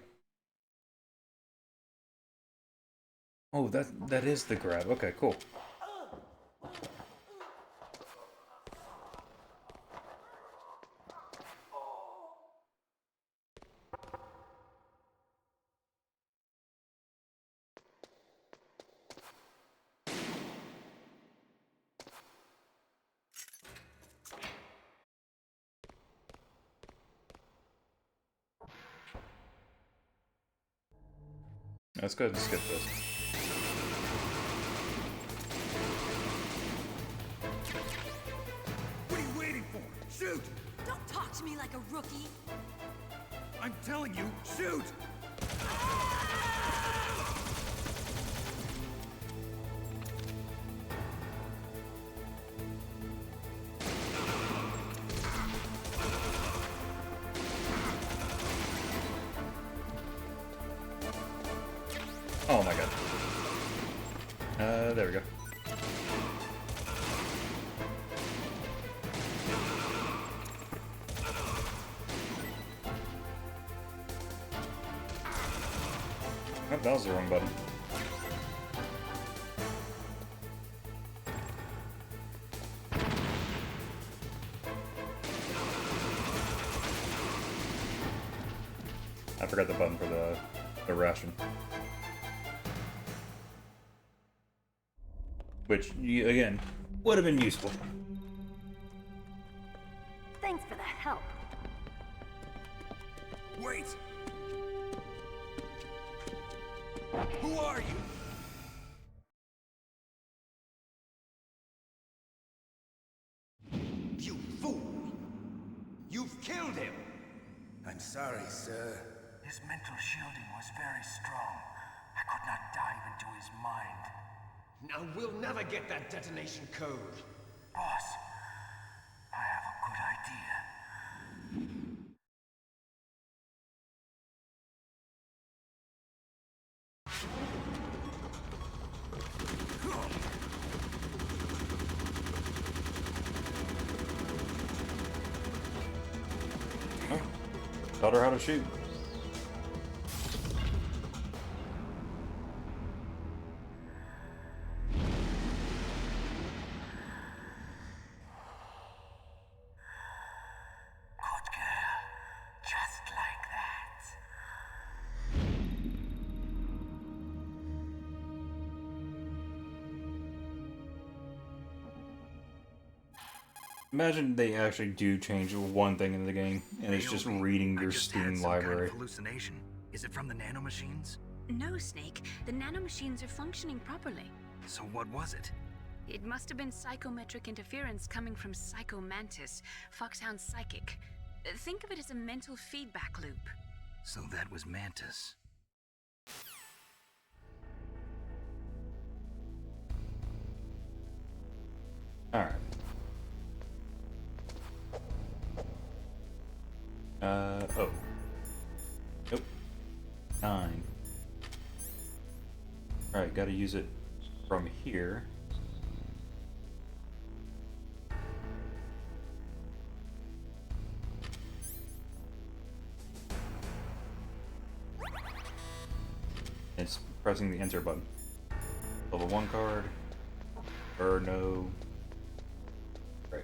Oh, that is the grab. Okay, cool. Let's go ahead and skip this. What are you waiting for? Shoot! Don't talk to me like a rookie. I'm telling you, shoot! There we go. Oh, that was the wrong button. I forgot the button for the ration. Which, again, would have been useful. Thanks for the help. Wait! Who are you? You fool! You've killed him! I'm sorry, sir. His mental shielding was very strong. I could not dive into his mind. Now we'll never get that detonation code. Boss, I have a good idea. Oh, taught her how to shoot. Imagine they actually do change one thing in the game, and it's just reading your Steam library. Hallucination. Is it from the nanomachines? No, Snake. The nanomachines are functioning properly. So what was it? It must have been psychometric interference coming from Psycho Mantis, Foxhound's psychic. Think of it as a mental feedback loop. So that was Mantis. Alright. Oh. Nope. 9. Alright, gotta use it from here. It's pressing the enter button. Level 1 card. Or no. Right.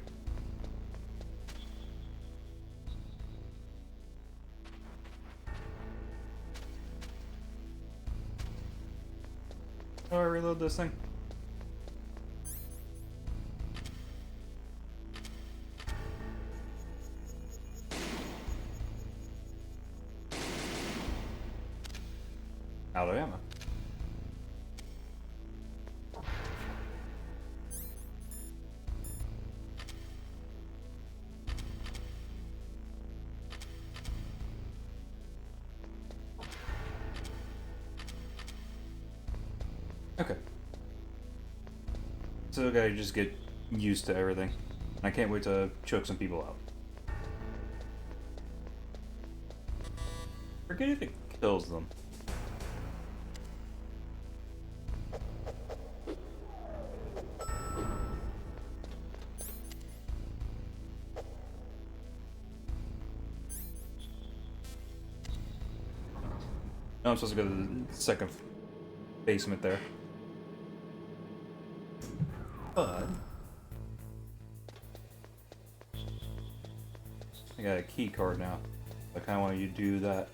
How do I reload this thing? Out of ammo. Okay. So I gotta just get used to everything. I can't wait to choke some people out. Forget if it kills them. No, I'm supposed to go to the second basement there. But I got a key card now. I kind of want you to do that.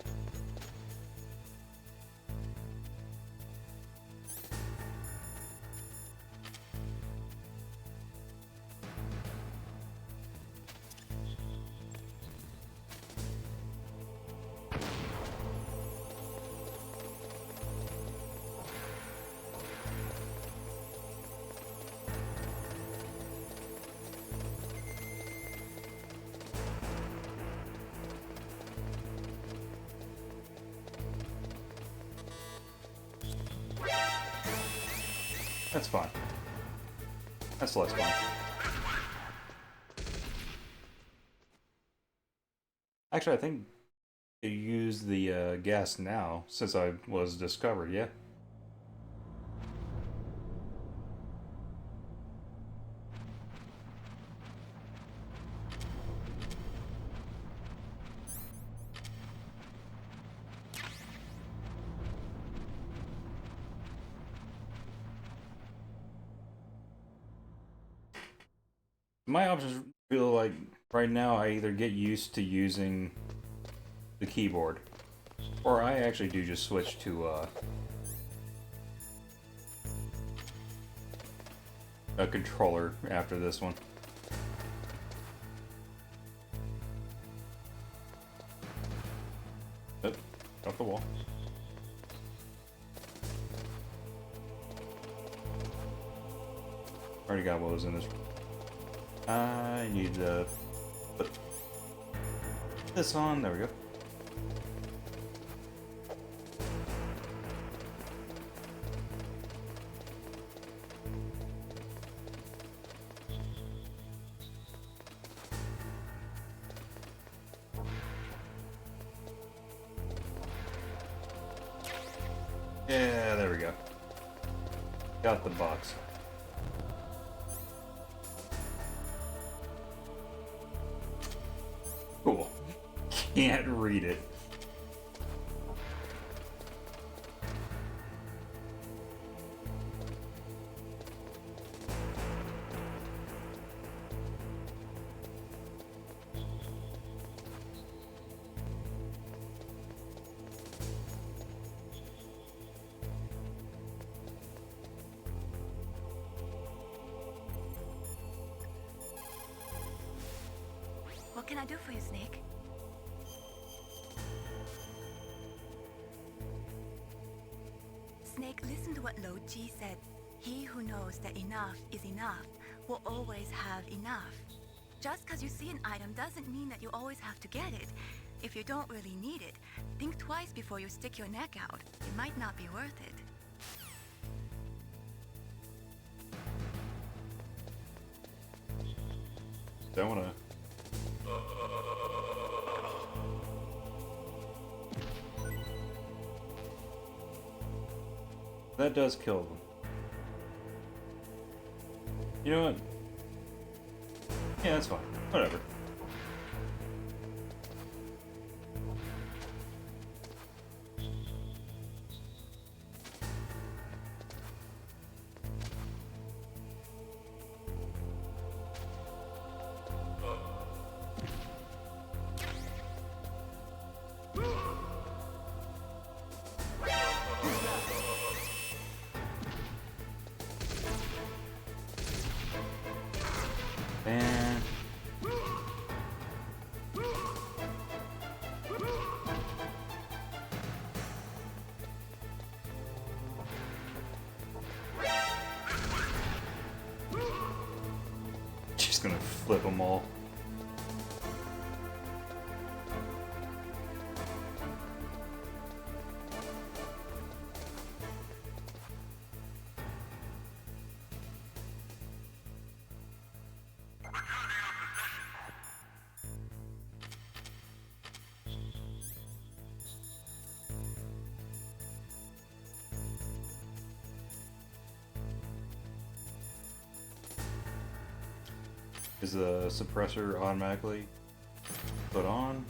That's fine. That's less fun. Actually, I think you use the gas now, since I was discovered, yeah? My options feel like right now I either get used to using the keyboard, or I actually do just switch to a controller after this one. Oh, off the wall. Already got what was in this. I need to put this on. There we go. Yeah, there we go. Got the box. Cool. Can't read it. What can I do for you, Snake? Snake, listen to what Lo Ji said. He who knows that enough is enough will always have enough. Just because you see an item doesn't mean that you always have to get it. If you don't really need it, think twice before you stick your neck out. It might not be worth it. Don't wanna. That does kill them. You know what? Yeah, that's fine. Whatever. Man. Just gonna flip them all. Is the suppressor automatically put on?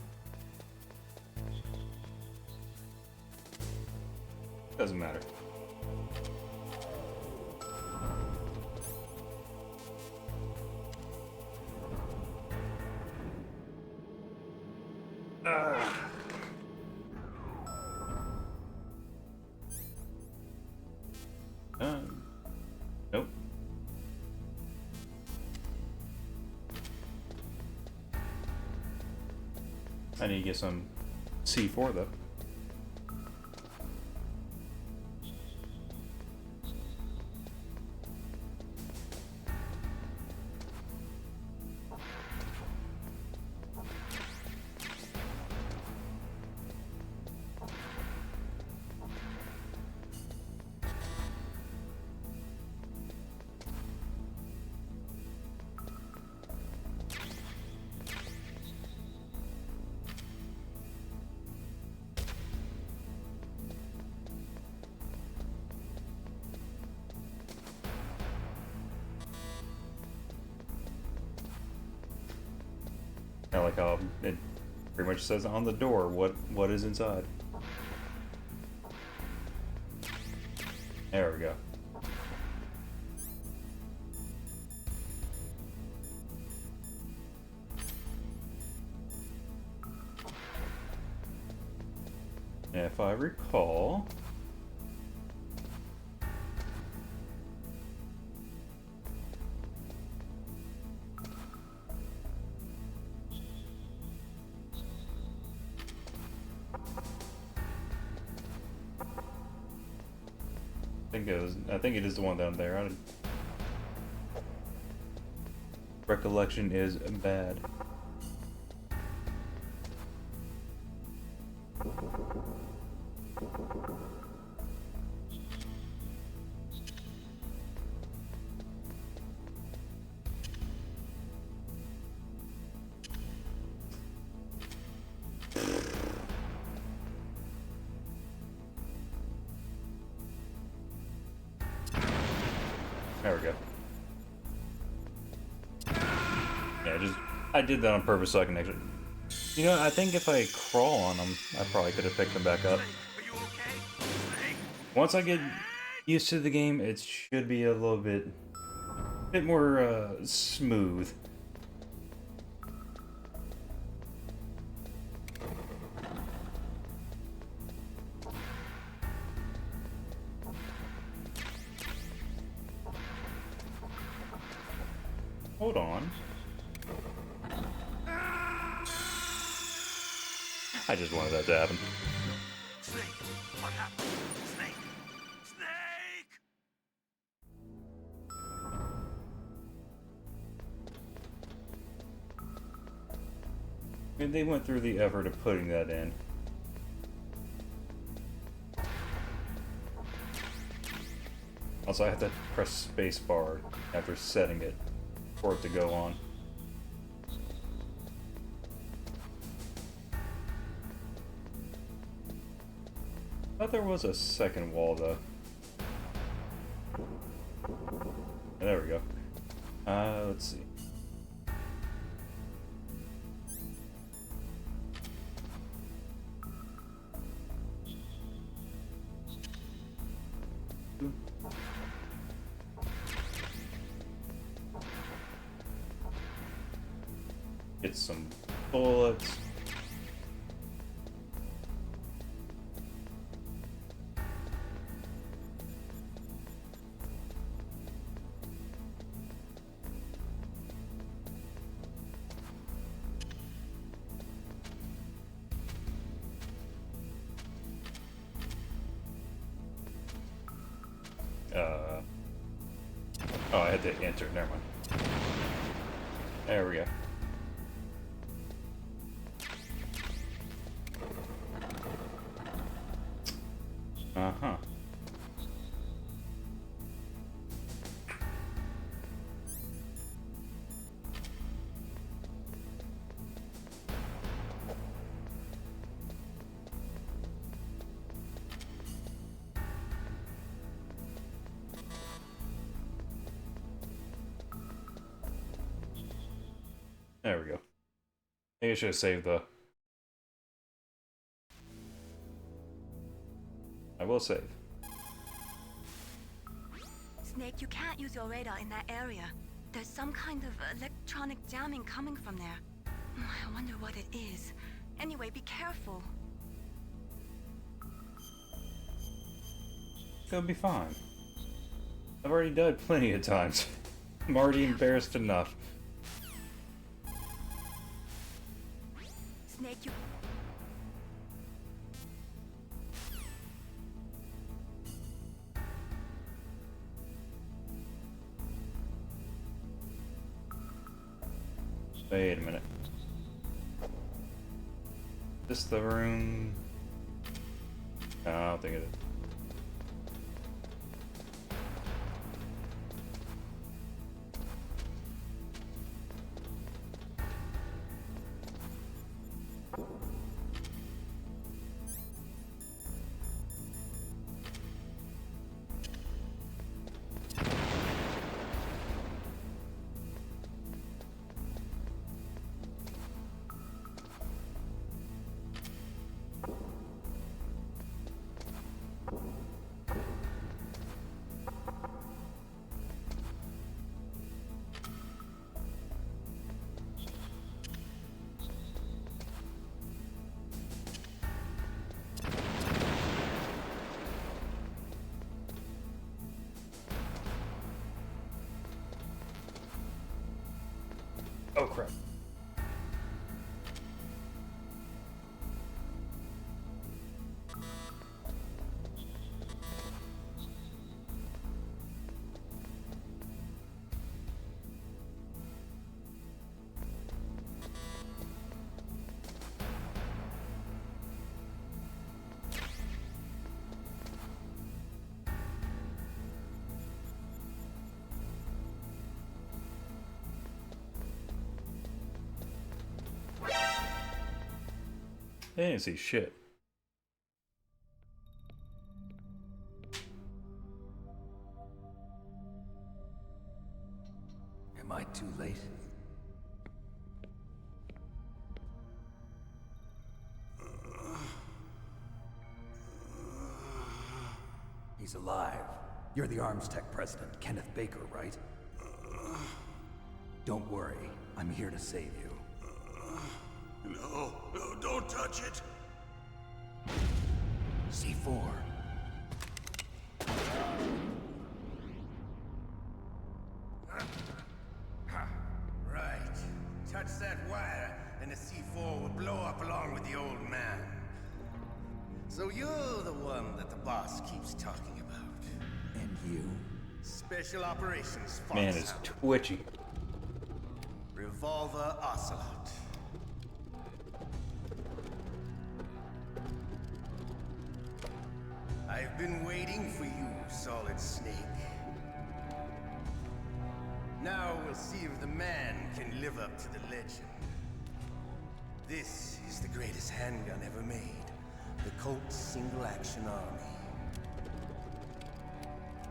Doesn't matter. Nope. I need to get some C4 though. I like how it pretty much says on the door what is inside. There we go. If I recall, I think it is the one down there. Recollection is bad. There we go. Yeah, I did that on purpose so I can actually... You know, I think if I crawl on them, I probably could have picked them back up. Once I get used to the game, it should be a little bit more smooth. Hold on. I just wanted that to happen. Snake, what happened? Snake! Snake! I mean, they went through the effort of putting that in. Also, I have to press spacebar after setting it for it to go on. I thought there was a second wall, though. There we go. Let's see. Get some bullets. Oh, I had to enter. Never mind. There we go. Uh-huh. There we go. I think I should have saved the... I will save. Snake, you can't use your radar in that area. There's some kind of electronic jamming coming from there. I wonder what it is. Anyway, be careful. It'll be fine. I've already died plenty of times. I'm already embarrassed enough. Snake, you... Wait a minute. Is this the room? No, I don't think it is. crap. I didn't see shit. Am I too late? He's alive. You're the Arms Tech president, Kenneth Baker, right? Don't worry. I'm here to save you. No, don't touch it! C4. Right. Touch that wire, and the C4 will blow up along with the old man. So you're the one that the boss keeps talking about. And you? Special Operations Fox. Man is twitchy. Revolver Ocelot. I've been waiting for you, Solid Snake. Now we'll see if the man can live up to the legend. This is the greatest handgun ever made. The Colt Single Action Army.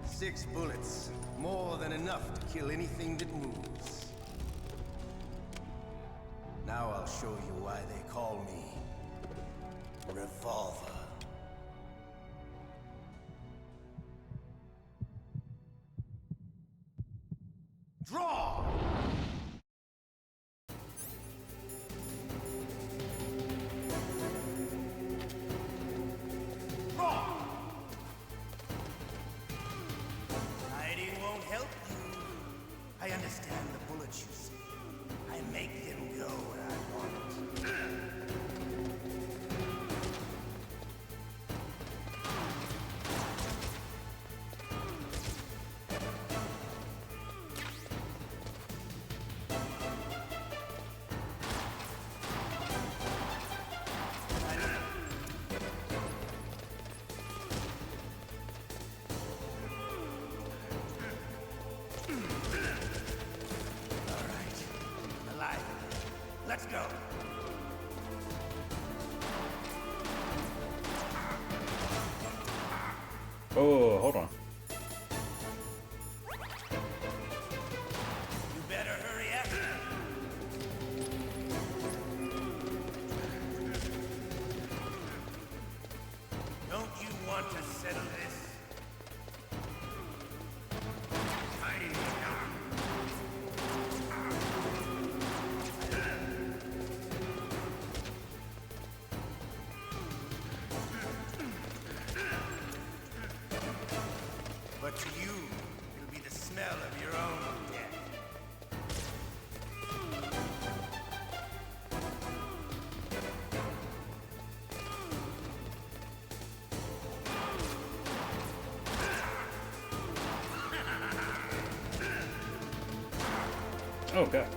6 bullets, more than enough to kill anything that moves. Now I'll show you why they call me Revolver. Draw! Draw! Hiding won't help you. I understand the bullets you see. I make them go where I want. Let's go. Oh, hold on. You better hurry up. Don't you want to settle this? Hiding down. But to you, it'll be the smell of your own death. Oh, God.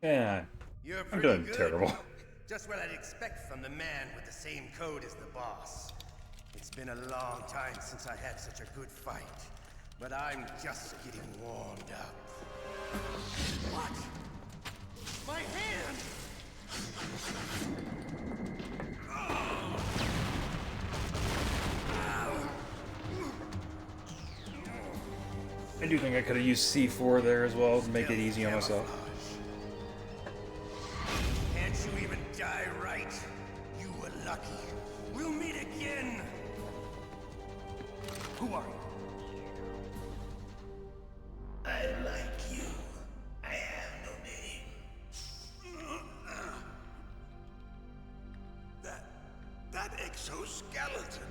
Yeah, You're I'm pretty doing good. terrible. Just what I'd expect from the man with the same code as the boss. It's been a long time since I had such a good fight, but I'm just getting warmed up. What? My hand! I do think I could have used C4 there as well to make it easy on myself. Can't you even die right? You were lucky. We'll meet again! Who are you? I like you. I have no name. exoskeleton.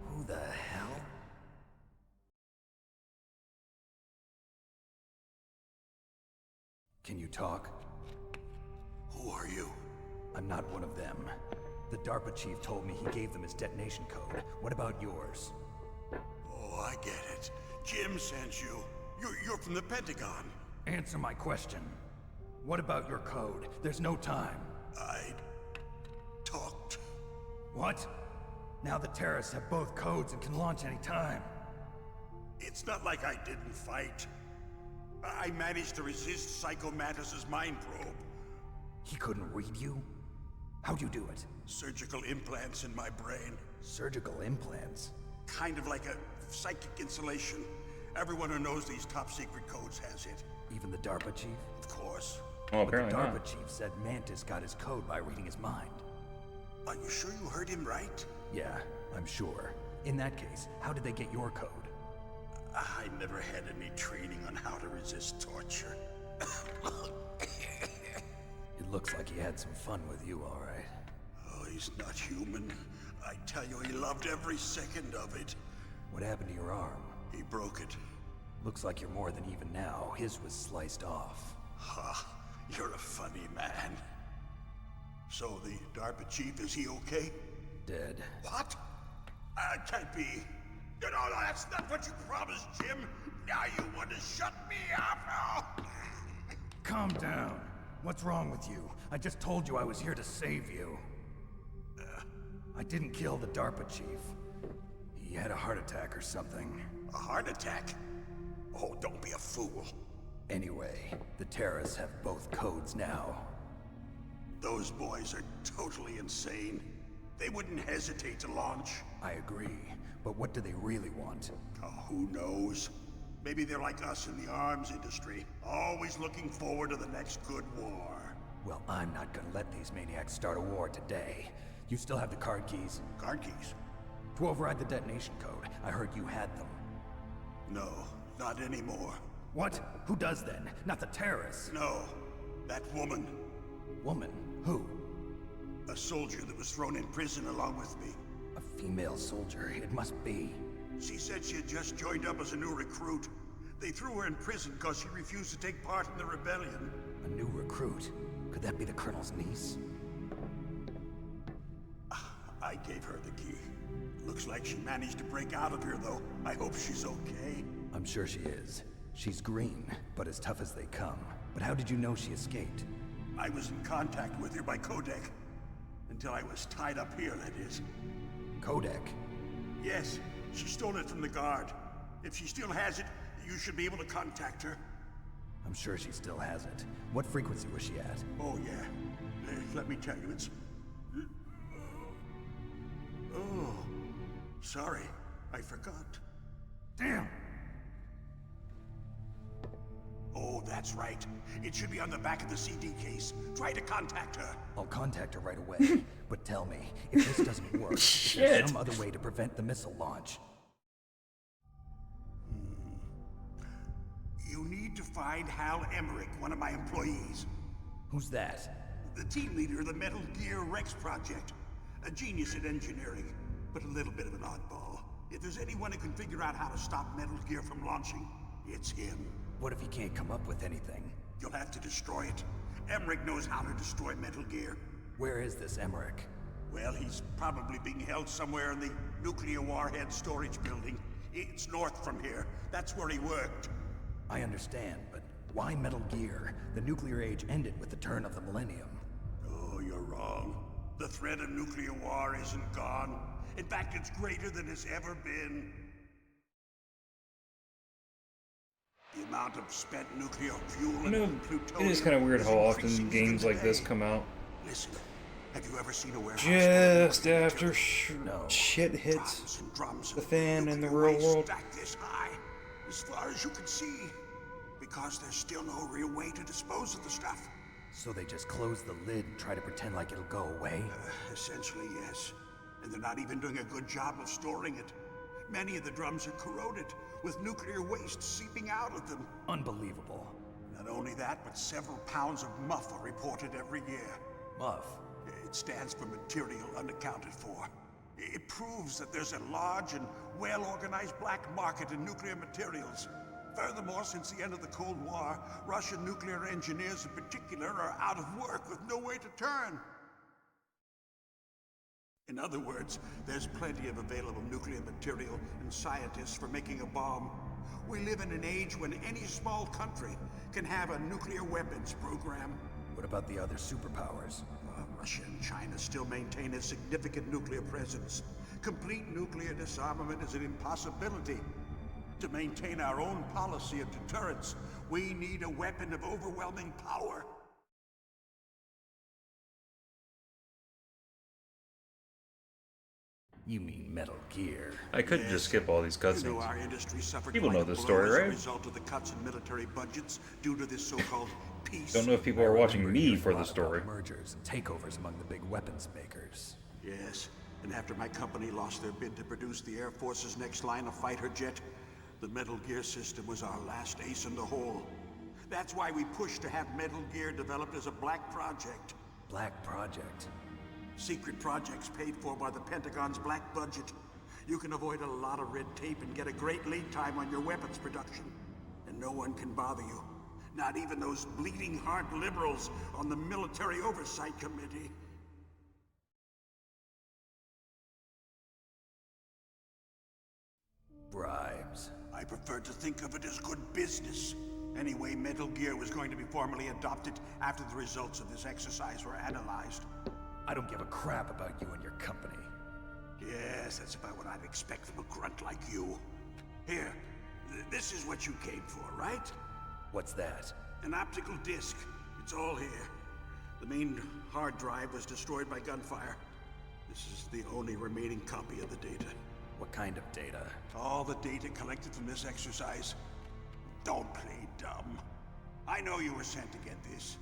Who the hell? Can you talk? Who are you? I'm not one of them. The DARPA chief told me he gave them his detonation code. What about yours? Oh, I get it. Jim sent you. You're from the Pentagon. Answer my question. What about your code? There's no time. I talked. What? Now the terrorists have both codes and can launch any time. It's not like I didn't fight. I managed to resist Psycho Mantis's mind probe. He couldn't read you? How'd you do it? Surgical implants in my brain. Surgical implants? Kind of like a psychic insulation. Everyone who knows these top secret codes has it. Even the DARPA chief? Of course. Well, But the apparently DARPA not. chief said Mantis got his code by reading his mind. Are you sure you heard him right? Yeah, I'm sure. In that case, how did they get your code? I never had any training on how to resist torture. It looks like he had some fun with you, all right. Oh, he's not human. I tell you, he loved every second of it. What happened to your arm? He broke it. Looks like you're more than even now. His was sliced off. Ha, you're a funny man. So the DARPA chief, is he okay? Dead. What? Can't be. No, that's not what you promised, Jim. Now you want to shut me up? Oh. Calm down. What's wrong with you? I just told you I was here to save you. I didn't kill the DARPA chief. He had a heart attack or something. A heart attack? Oh, don't be a fool. Anyway, the terrorists have both codes now. Those boys are totally insane. They wouldn't hesitate to launch. I agree, but what do they really want? Oh, who knows? Maybe they're like us in the arms industry, always looking forward to the next good war. Well, I'm not gonna let these maniacs start a war today. You still have the card keys? Card keys? To override the detonation code. I heard you had them. No, not anymore. What? Who does then? Not the terrorists. No, that woman. Woman? Who? A soldier that was thrown in prison along with me. A female soldier. It must be. She said she had just joined up as a new recruit. They threw her in prison because she refused to take part in the rebellion. A new recruit? Could that be the Colonel's niece? I gave her the key. Looks like she managed to break out of here, though. I hope she's okay. I'm sure she is. She's green, but as tough as they come. But how did you know she escaped? I was in contact with her by codec. Until I was tied up here, that is. Codec? Yes, she stole it from the guard. If she still has it, you should be able to contact her. I'm sure she still has it. What frequency was she at? Oh, yeah. Let me tell you, it's... Oh, sorry. I forgot. Damn! Oh, that's right. It should be on the back of the CD case. Try to contact her. I'll contact her right away. But tell me, if this doesn't work, is there some other way to prevent the missile launch? You need to find Hal Emmerich, one of my employees. Who's that? The team leader of the Metal Gear Rex project. A genius at engineering, but a little bit of an oddball. If there's anyone who can figure out how to stop Metal Gear from launching, it's him. What if he can't come up with anything? You'll have to destroy it. Emmerich knows how to destroy Metal Gear. Where is this Emmerich? Well, he's probably being held somewhere in the nuclear warhead storage building. It's north from here. That's where he worked. I understand, but why Metal Gear? The nuclear age ended with the turn of the millennium. Oh, you're wrong. The threat of nuclear war isn't gone. In fact, it's greater than it's ever been. The amount of spent nuclear fuel and plutonium it is kind of weird how often increasing games like this today. come out Listen, have you ever seen a warehouse just after shit hits drums and drums the of fan in the nuclear real waste world. stacked this high, as far as you can see, because there's still no real way to dispose of the stuff. So they just close the lid and try to pretend like it'll go away? Essentially, yes. And they're not even doing a good job of storing it. Many of the drums are corroded, with nuclear waste seeping out of them. Unbelievable. Not only that, but several pounds of muff are reported every year. Muff? It stands for material unaccounted for. It proves that there's a large and well-organized black market in nuclear materials. Furthermore, since the end of the Cold War, Russian nuclear engineers in particular are out of work with no way to turn. In other words, there's plenty of available nuclear material and scientists for making a bomb. We live in an age when any small country can have a nuclear weapons program. What about the other superpowers? Russia and China still maintain a significant nuclear presence. Complete nuclear disarmament is an impossibility. To maintain our own policy of deterrence, we need a weapon of overwhelming power. You mean Metal Gear? I could just skip all these cutscenes. You know our industry suffered People quite know a this blow story, as a right? result of the cuts in military budgets due to this so-called peace. Don't know if people are watching me for the story. Mergers and takeovers among the big weapons makers. Yes, and after my company lost their bid to produce the Air Force's next line of fighter jet, the Metal Gear system was our last ace in the hole. That's why we pushed to have Metal Gear developed as a black project. Black project? Secret projects paid for by the Pentagon's black budget. You can avoid a lot of red tape and get a great lead time on your weapons production. And no one can bother you. Not even those bleeding heart liberals on the Military Oversight Committee. Bribes. I prefer to think of it as good business. Anyway, Metal Gear was going to be formally adopted after the results of this exercise were analyzed. I don't give a crap about you and your company. Yes, that's about what I'd expect from a grunt like you. Here, this is what you came for, right? What's that? An optical disc. It's all here. The main hard drive was destroyed by gunfire. This is the only remaining copy of the data. What kind of data? All the data collected from this exercise. Don't play dumb. I know you were sent to get this.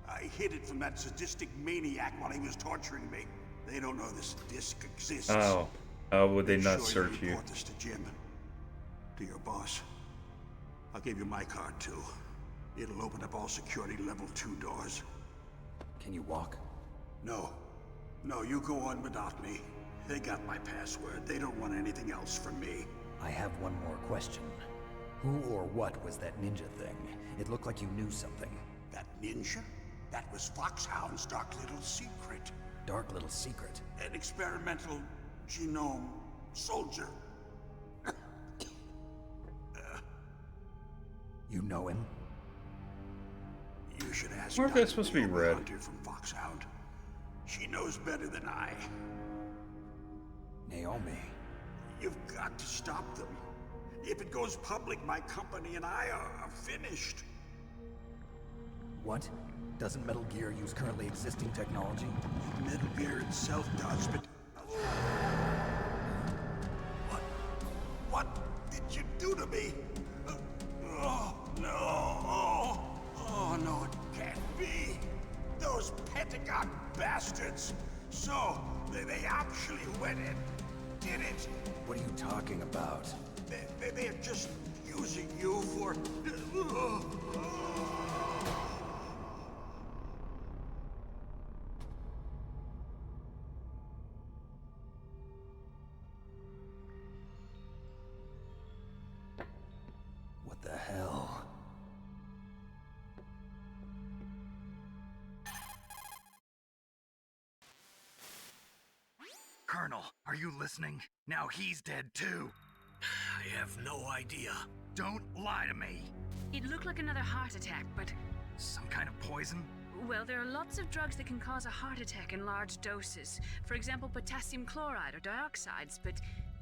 I hid it from that sadistic maniac while he was torturing me. They don't know this disc exists. Oh. How would they not Sure search you? Report this to Jim. To your boss. I'll give you my card too. It'll open up all security level 2 doors. Can you walk? No. No, you go on without me. They got my password. They don't want anything else from me. I have one more question. Who or what was that ninja thing? It looked like you knew something. That ninja? That was Foxhound's dark little secret. Dark little secret? An experimental genome soldier. You know him? You should ask Where are they supposed to be Naomi red? Hunter from Foxhound. She knows better than I. Naomi? You've got to stop them. If it goes public, my company and I are finished. What? Doesn't Metal Gear use currently existing technology? Metal Gear itself does, but... What did you do to me? Oh, no. Oh, no, it can't be. Those Pentagon bastards. So, they actually went and did it. What are you talking about? They're just using you for... What the hell? Colonel, are you listening? Now he's dead too. I have no idea. Don't lie to me. It looked like another heart attack, but... Some kind of poison? Well, there are lots of drugs that can cause a heart attack in large doses. For example, potassium chloride or dioxides, but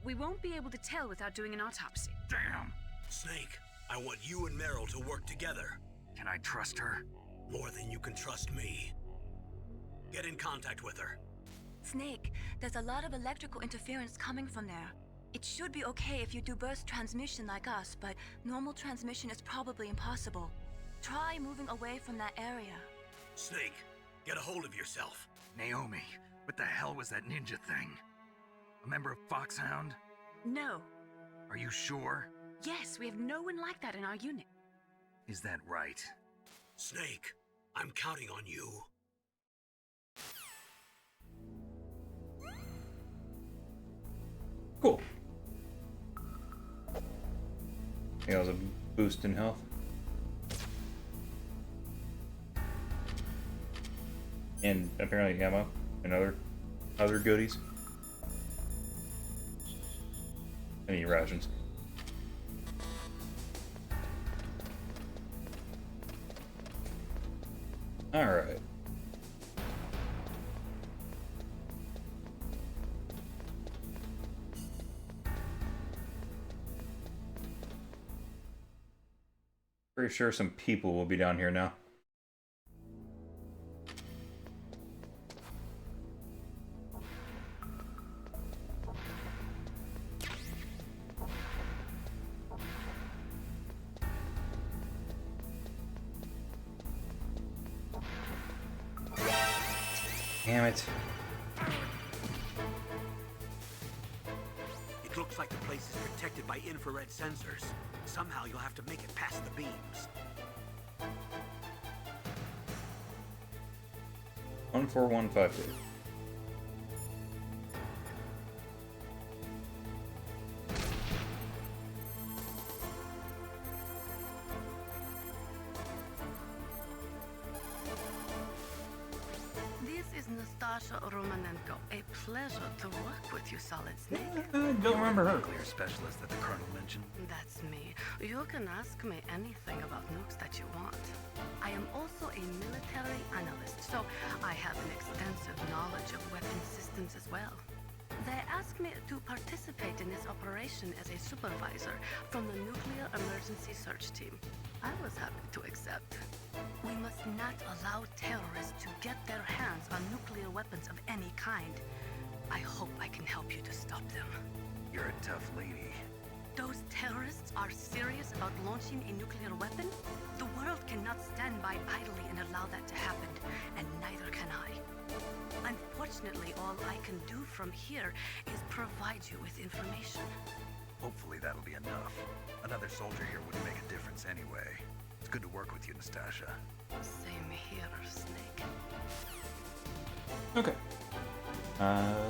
we won't be able to tell without doing an autopsy. Damn! Snake, I want you and Meryl to work together. Can I trust her? More than you can trust me. Get in contact with her. Snake, there's a lot of electrical interference coming from there. It should be okay if you do burst transmission like us, but normal transmission is probably impossible. Try moving away from that area. Snake, get a hold of yourself. Naomi, what the hell was that ninja thing? A member of Foxhound? No. Are you sure? Yes, we have no one like that in our unit. Is that right? Snake, I'm counting on you. Cool. Yeah, that was a boost in health. And apparently ammo and other goodies. I need rations. Alright. Pretty sure some people will be down here now. Damn it. It looks like the place is protected by infrared sensors. Somehow you'll have to make it past the beams. 14152. This is Nastasha Romanenko. A pleasure to work with you, Solid Snake. Don't remember her. Nuclear specialist that the Colonel mentioned. That's me. You can ask me anything about nukes that you want. I am also a military analyst, so I have an extensive knowledge of weapon systems as well. They asked me to participate in this operation as a supervisor from the Nuclear Emergency Search Team. I was happy to accept. We must not allow terrorists to get their hands on nuclear weapons of any kind. I hope I can help you to stop them. You're a tough lady. Those terrorists are serious about launching a nuclear weapon? The world cannot stand by idly and allow that to happen, and neither can I. Unfortunately, all I can do from here is provide you with information. Hopefully that'll be enough. Another soldier here wouldn't make a difference anyway. It's good to work with you, Nastasha. Same here, Snake. Okay.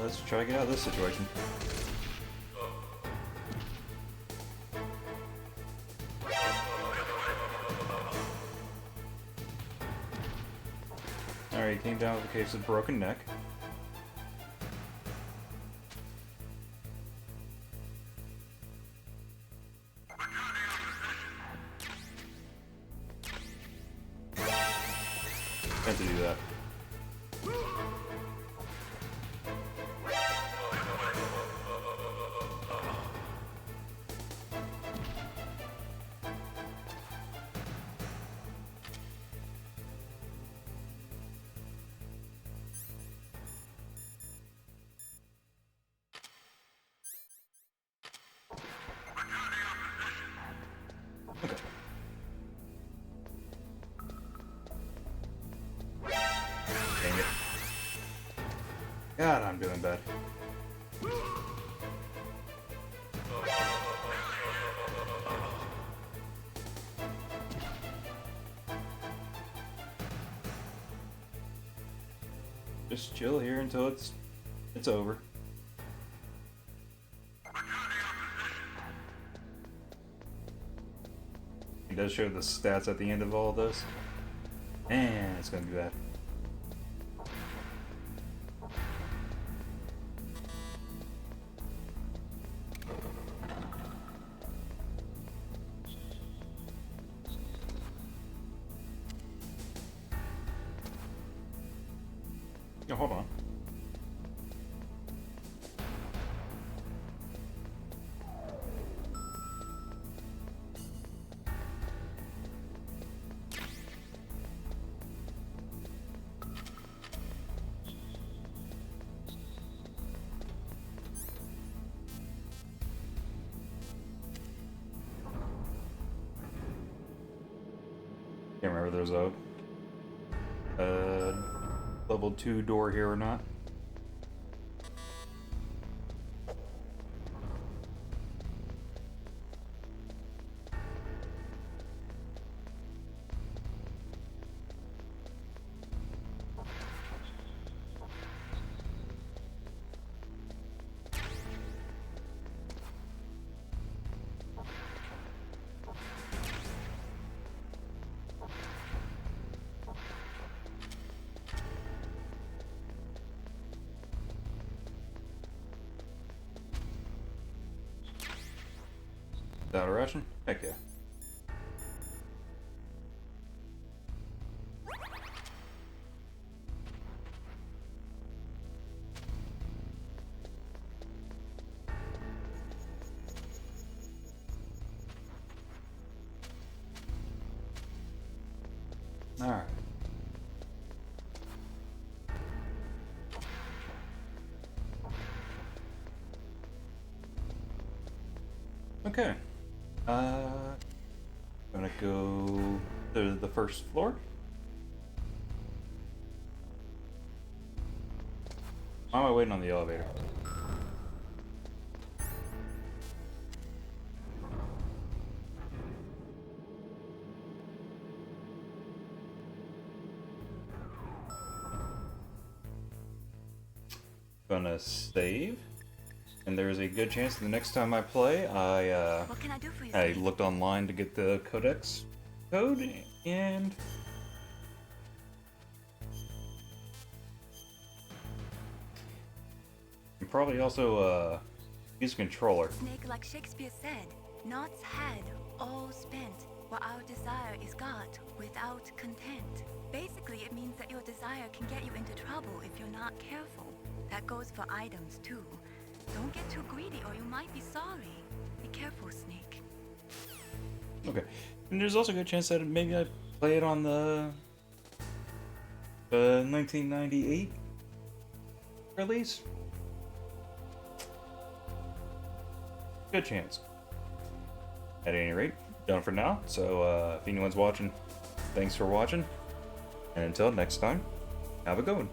Let's try to get out of this situation. Alright, came down with a case of broken neck. Had to do that. Dang it. God, I'm doing bad. Just chill here until it's over. It does show the stats at the end of all this. And it's gonna be bad. Oh, hold on. Can't remember if there's a level 2 door here or not. Without a ration? Heck yeah. Alright. Okay. Gonna go to the first floor. Why am I waiting on the elevator? Gonna save. And there's a good chance the next time I play, What can I do for you, I Steve? looked online to get the codex code, and you probably also use a controller. Snake, like Shakespeare said, knots had all spent, while our desire is got without content. Basically, it means that your desire can get you into trouble if you're not careful. That goes for items too. Don't get too greedy or you might be sorry. Be careful, Snake. Okay, and there's also a good chance that maybe I play it on the 1998 release. Good chance. At any rate, done for now. So if anyone's watching, thanks for watching. And until next time, have a good one.